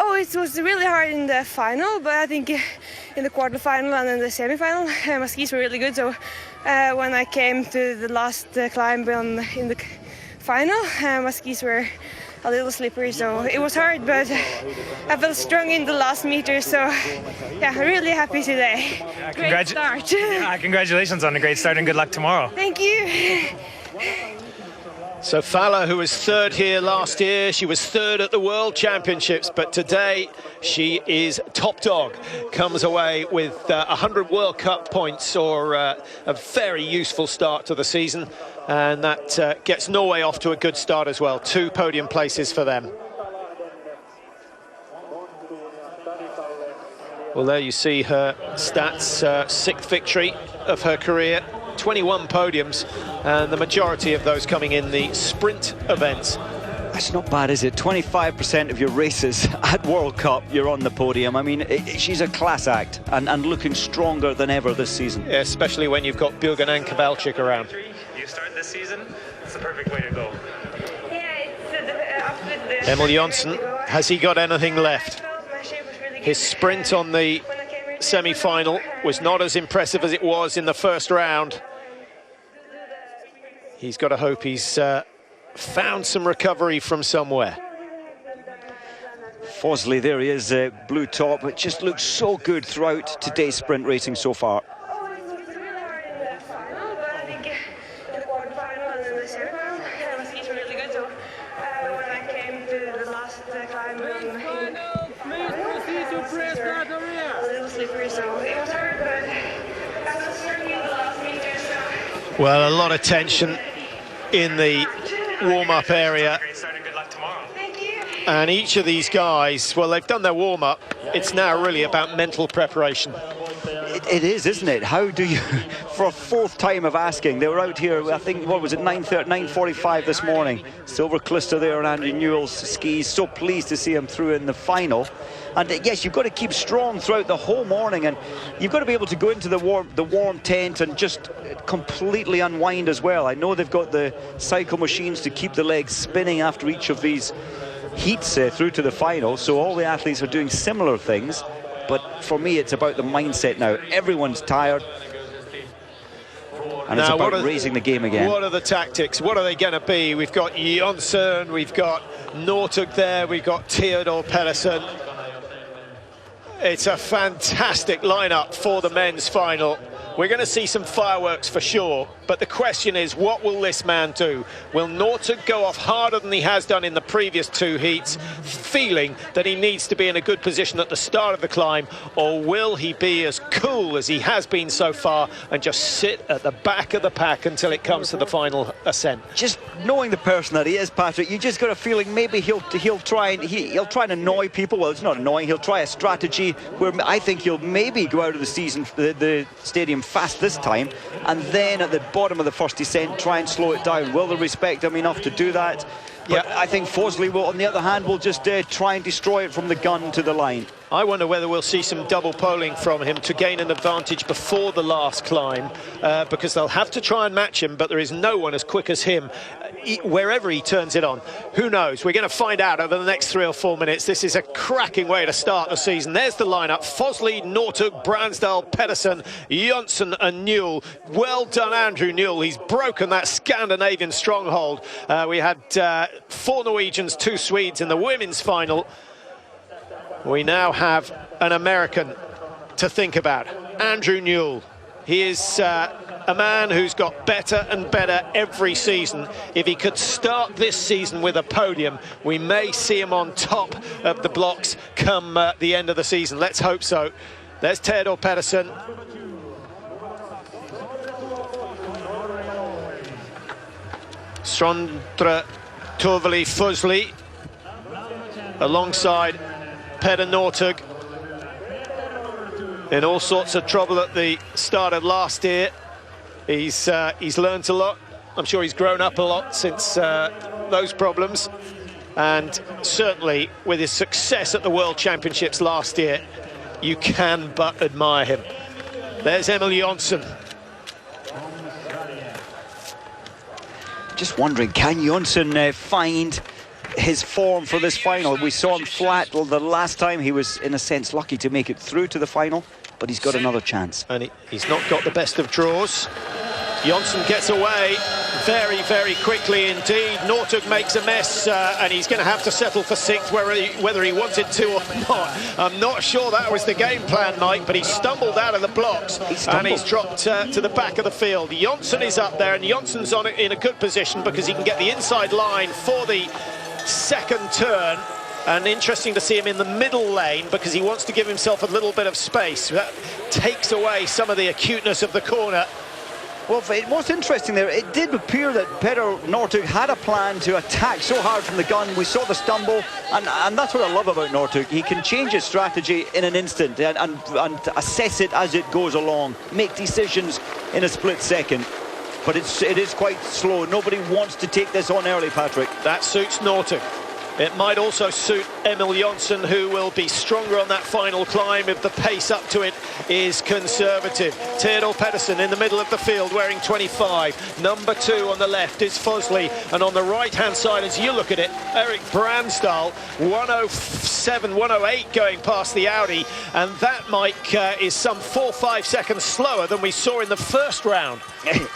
Oh, it was really hard in the final, but I think in the quarterfinal and in the semi-final, my skis were really good. So when I came to the last climb in the final, my skis were a little slippery, so it was hard, but I felt strong in the last meter. So yeah, really happy today. Great start. Congratulations on a great start and good luck tomorrow. Thank you. So Fowler, who was 3rd here last year, she was 3rd at the World Championships, but today she is top dog. Comes away with 100 World Cup points, or a very useful start to the season. And that gets Norway off to a good start as well. 2 podium places for them. Well, there you see her stats, 6th victory of her career. 21 podiums, and the majority of those coming in the sprint events. That's not bad, is it? 25% of your races at World Cup, you're on the podium. I mean, she's a class act and looking stronger than ever this season. Yeah, especially when you've got Bjørgen and Kowalczyk around. You start this season, it's the perfect way to go. Emil Jonsson, has he got anything left? His sprint on the semi-final was not as impressive as it was in the first round. He's got to hope he's found some recovery from somewhere. Fosley, there he is, blue top. It just looks so good throughout today's sprint racing so far. Well, a lot of tension in the warm-up area. And each of these guys, well, they've done their warm-up. It's now really about mental preparation. It is, isn't it? How do you, for a 4th time of asking, they were out here, I think, what was it, 9:45 this morning. Silver Clister there on Andy Newell's skis. So pleased to see him through in the final. And yes, you've got to keep strong throughout the whole morning, and you've got to be able to go into the warm tent and just completely unwind as well. I know they've got the cycle machines to keep the legs spinning after each of these heats through to the final, so all the athletes are doing similar things. But for me, it's about the mindset now. Everyone's tired, and it's about raising the game again. What are the tactics? What are they going to be? We've got Jonsson, we've got Northug there, we've got Theodor Pedersen. It's a fantastic lineup for the men's final. We're going to see some fireworks for sure. But the question is, what will this man do? Will Nortug go off harder than he has done in the previous 2 heats, feeling that he needs to be in a good position at the start of the climb, or will he be as cool as he has been so far and just sit at the back of the pack until it comes to the final ascent? Just knowing the person that he is, Patrick, you just got a feeling maybe he'll try and annoy people. Well, it's not annoying. He'll try a strategy where I think he'll maybe go out of the stadium fast this time, and then at the bottom of the first descent try and slow it down. Will they respect him enough to do that? But I think Fosley will, on the other hand, will just try and destroy it from the gun to the line. I wonder whether we'll see some double polling from him to gain an advantage before the last climb, because they'll have to try and match him, but there is no one as quick as him wherever he turns it on. Who knows? We're going to find out over the next 3 or 4 minutes. This is a cracking way to start the season. There's the lineup: Fosley, Nortug, Bransdal, Pedersen, Jonsson and Newell. Well done, Andrew Newell. He's broken that Scandinavian stronghold. We had 4 Norwegians, 2 Swedes in the women's final. We now have an American to think about, Andrew Newell. He is a man who's got better and better every season. If he could start this season with a podium, we may see him on top of the blocks come the end of the season. Let's hope so. There's Theodor Pedersen. Sondre Torveli Fosley alongside Peder Nortug, in all sorts of trouble at the start of last year. He's learned a lot. I'm sure he's grown up a lot since those problems, and certainly with his success at the World Championships last year, you can but admire him. There's Emil Jonsson. Just wondering, can Jonsson find his form for this final? We saw him flat the last time. He was, in a sense, lucky to make it through to the final, but he's got another chance. And he's not got the best of draws. Jonsson gets away very, very quickly indeed. Nortug makes a mess, and he's going to have to settle for 6th, whether he wanted to or not. I'm not sure that was the game plan, Mike, but he stumbled out of the blocks and he's dropped to the back of the field. Jonsson is up there, and Jonsson's on it in a good position because he can get the inside line for the second turn. And interesting to see him in the middle lane because he wants to give himself a little bit of space. That takes away some of the acuteness of the corner. Well, what's interesting there, it did appear that Peder Nortug had a plan to attack so hard from the gun. We saw the stumble, and that's what I love about Nortug. He can change his strategy in an instant and assess it as it goes along, make decisions in a split second. But it is quite slow. Nobody wants to take this on early, Patrick. That suits Nortug. It might also suit Emil Jonsson, who will be stronger on that final climb if the pace up to it is conservative. Theodor Pedersen in the middle of the field wearing 25. Number 2 on the left is Fosley, and on the right-hand side, as you look at it, Erik Bransdal, 107, 108 going past the Audi, and that, Mike, is some 4-5 seconds slower than we saw in the first round.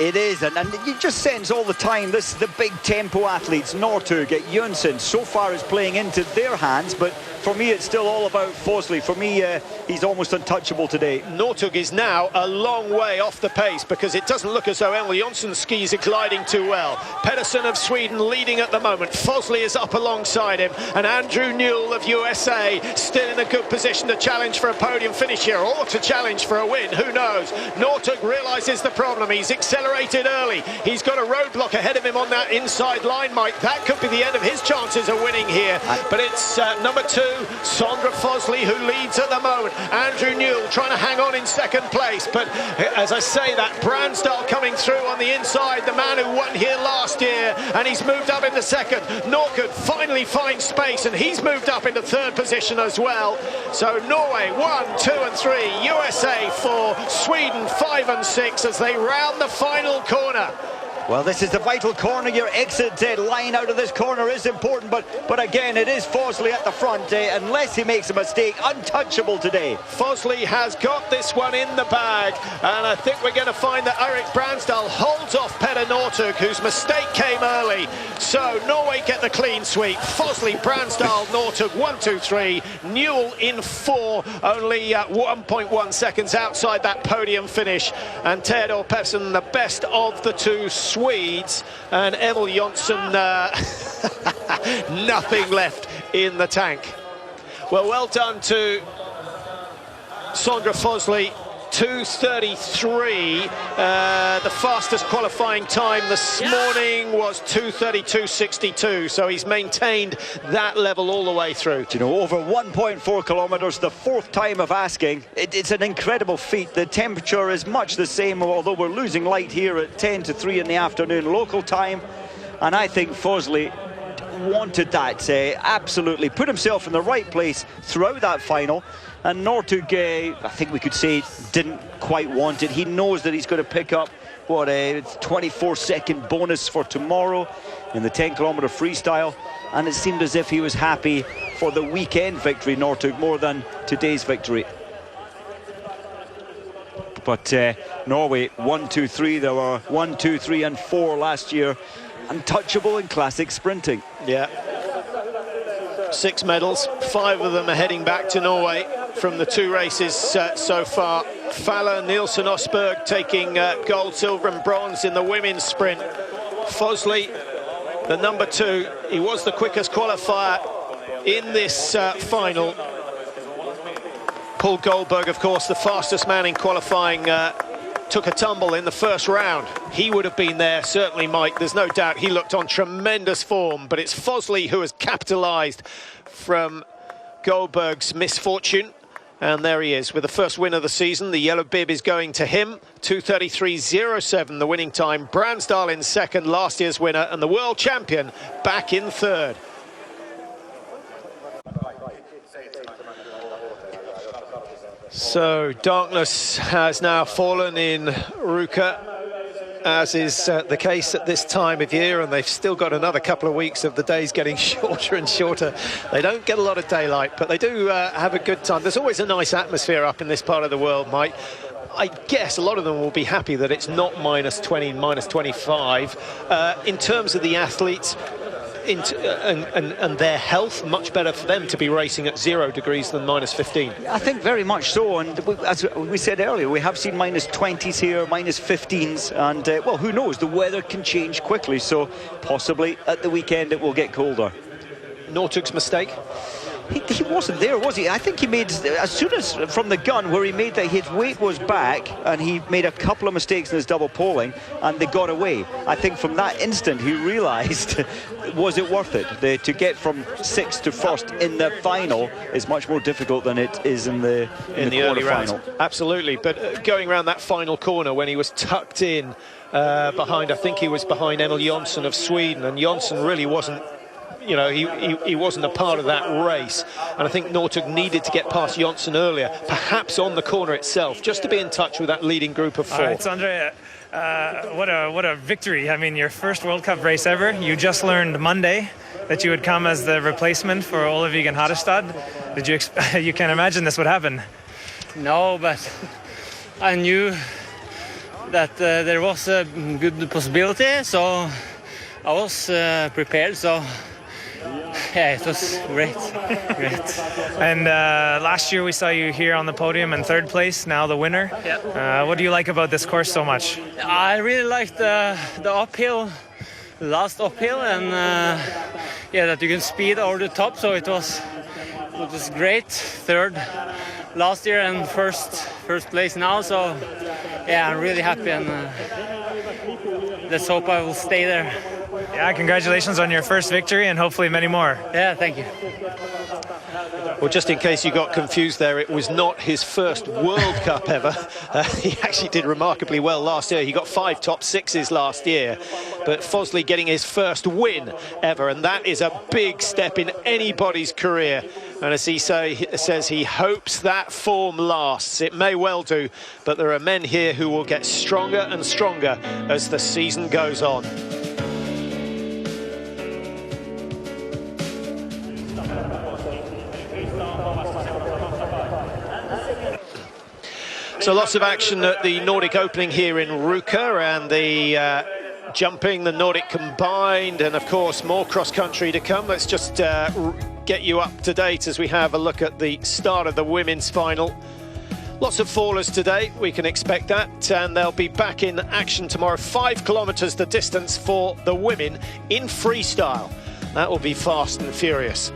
It is, and you just sense all the time the big tempo athletes, Nortug, Jonsson, so far is playing into their hands, but for me it's still all about Fosley. For me, he's almost untouchable today. Nortug is now a long way off the pace because it doesn't look as though Emil Jonsson's skis are gliding too well. Pedersen of Sweden leading at the moment. Fosley is up alongside him, and Andrew Newell of USA still in a good position to challenge for a podium finish here, or to challenge for a win, who knows. Nortug realises the problem. He's accelerated early. He's got a roadblock ahead of him on that inside line, Mike. That could be the end of his chances of winning here, but it's number 2, Sondre Fosley, who leads at the moment. Andrew Newell trying to hang on in second place, but as I say, that Bransdal coming through on the inside, the man who won here last year, and he's moved up into second. Nortug finally finds space, and he's moved up into 3rd position as well. So Norway 1, 2 and 3, USA 4, Sweden 5 and 6 as they round the final corner. Well, this is the vital corner. Your exit line out of this corner is important, but again, it is Fosley at the front. Unless he makes a mistake, untouchable today. Fosley has got this one in the bag, and I think we're going to find that Eirik Bransdal holds off Petter Northug, whose mistake came early. So Norway get the clean sweep. Fosley, Bransdal, Northug, 1, 2, 3. Newell in 4, only 1.1 seconds outside that podium finish. And Theodor Persson, the best of the two Swedes, and Emil Jonsson, nothing left in the tank. Well done to Sondre Fosley. 2:33, the fastest qualifying time this morning was 2:32.62, so he's maintained that level all the way through. You know, over 1.4 kilometers, the fourth time of asking. It's an incredible feat. The temperature is much the same, although we're losing light here at 10 to 3 in the afternoon local time, and I think Fosley wanted that, absolutely put himself in the right place throughout that final. And Northug, I think we could say, didn't quite want it. He knows that he's going to pick up, what, a 24-second bonus for tomorrow in the 10-kilometer freestyle. And it seemed as if he was happy for the weekend victory, Northug, more than today's victory. But Norway, 1, 2, 3. There were 1, 2, 3, and 4 last year. Untouchable in classic sprinting. Yeah. 6 medals, 5 of them are heading back to Norway from the 2 races so far. Faller, Nielsen, Osberg taking gold, silver and bronze in the women's sprint. Fosley, the number 2, he was the quickest qualifier in this final. Paul Goldberg, of course, the fastest man in qualifying, took a tumble in the first round. He would have been there, certainly Mike, there's no doubt. He looked on tremendous form, but it's Fosley who has capitalised from Goldberg's misfortune. And there he is with the first win of the season. The yellow bib is going to him. 2:33.07 the winning time. Bransdal in second, last year's winner, and the world champion back in third. So darkness has now fallen in Ruka, as is the case at this time of year, and they've still got another couple of weeks of the days getting shorter and shorter. They don't get a lot of daylight, but they do have a good time. There's always a nice atmosphere up in this part of the world, Mike. I guess a lot of them will be happy that it's not -20, -25. In terms of the athletes, and their health, much better for them to be racing at 0 degrees than -15. I think very much so, and as we said earlier, we have seen -20s here, -15s, and well, who knows, the weather can change quickly, so possibly at the weekend it will get colder. Northug's mistake? He wasn't there, was he? I think he made, as soon as from the gun where he made that his weight was back, and he made a couple of mistakes in his double poling, and they got away. I think from that instant he realised, was it worth it? To get from 6th to 1st in the final is much more difficult than it is in the early quarter-final. Absolutely, but going around that final corner when he was tucked in behind, I think he was behind Emil Jonsson of Sweden, and Jonsson really wasn't, you know, he wasn't a part of that race, and I think Northug needed to get past Jonsson earlier, perhaps on the corner itself, just to be in touch with that leading group of 4. All right, Sondre, what a victory. I mean, your first World Cup race ever. You just learned Monday that you would come as the replacement for Olivig and Harstad. Did you you can imagine this would happen? No, but I knew that there was a good possibility, so I was prepared, so yeah, it was great. And last year we saw you here on the podium in 3rd place, now the winner. Yeah. What do you like about this course so much? I really liked the uphill, last uphill, and yeah, that you can speed over the top, so it was great. 3rd last year and first place now, so yeah, I'm really happy, and let's hope I will stay there. Yeah, congratulations on your first victory, and hopefully many more. Yeah, thank you. Well, just in case you got confused there, it was not his first World Cup ever. He actually did remarkably well last year. He got 5 top 6s last year, but Fosley getting his first win ever, and that is a big step in anybody's career. And as he says, he hopes that form lasts. It may well do, but there are men here who will get stronger and stronger as the season goes on. So lots of action at the Nordic opening here in Ruka, and the jumping, the Nordic combined, and of course more cross-country to come. Let's just get you up to date as we have a look at the start of the women's final. Lots of fallers today, we can expect that, and they'll be back in action tomorrow. 5 kilometres the distance for the women in freestyle. That will be fast and furious.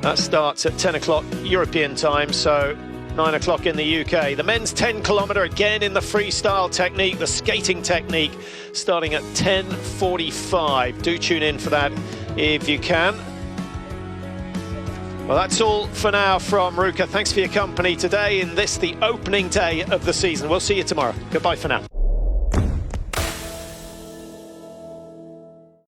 That starts at 10 o'clock European time, so 9 o'clock in the UK. The men's 10 kilometre again in the freestyle technique, the skating technique, starting at 10:45. Do tune in for that if you can. Well, that's all for now from Ruka. Thanks for your company today in this, the opening day of the season. We'll see you tomorrow. Goodbye for now.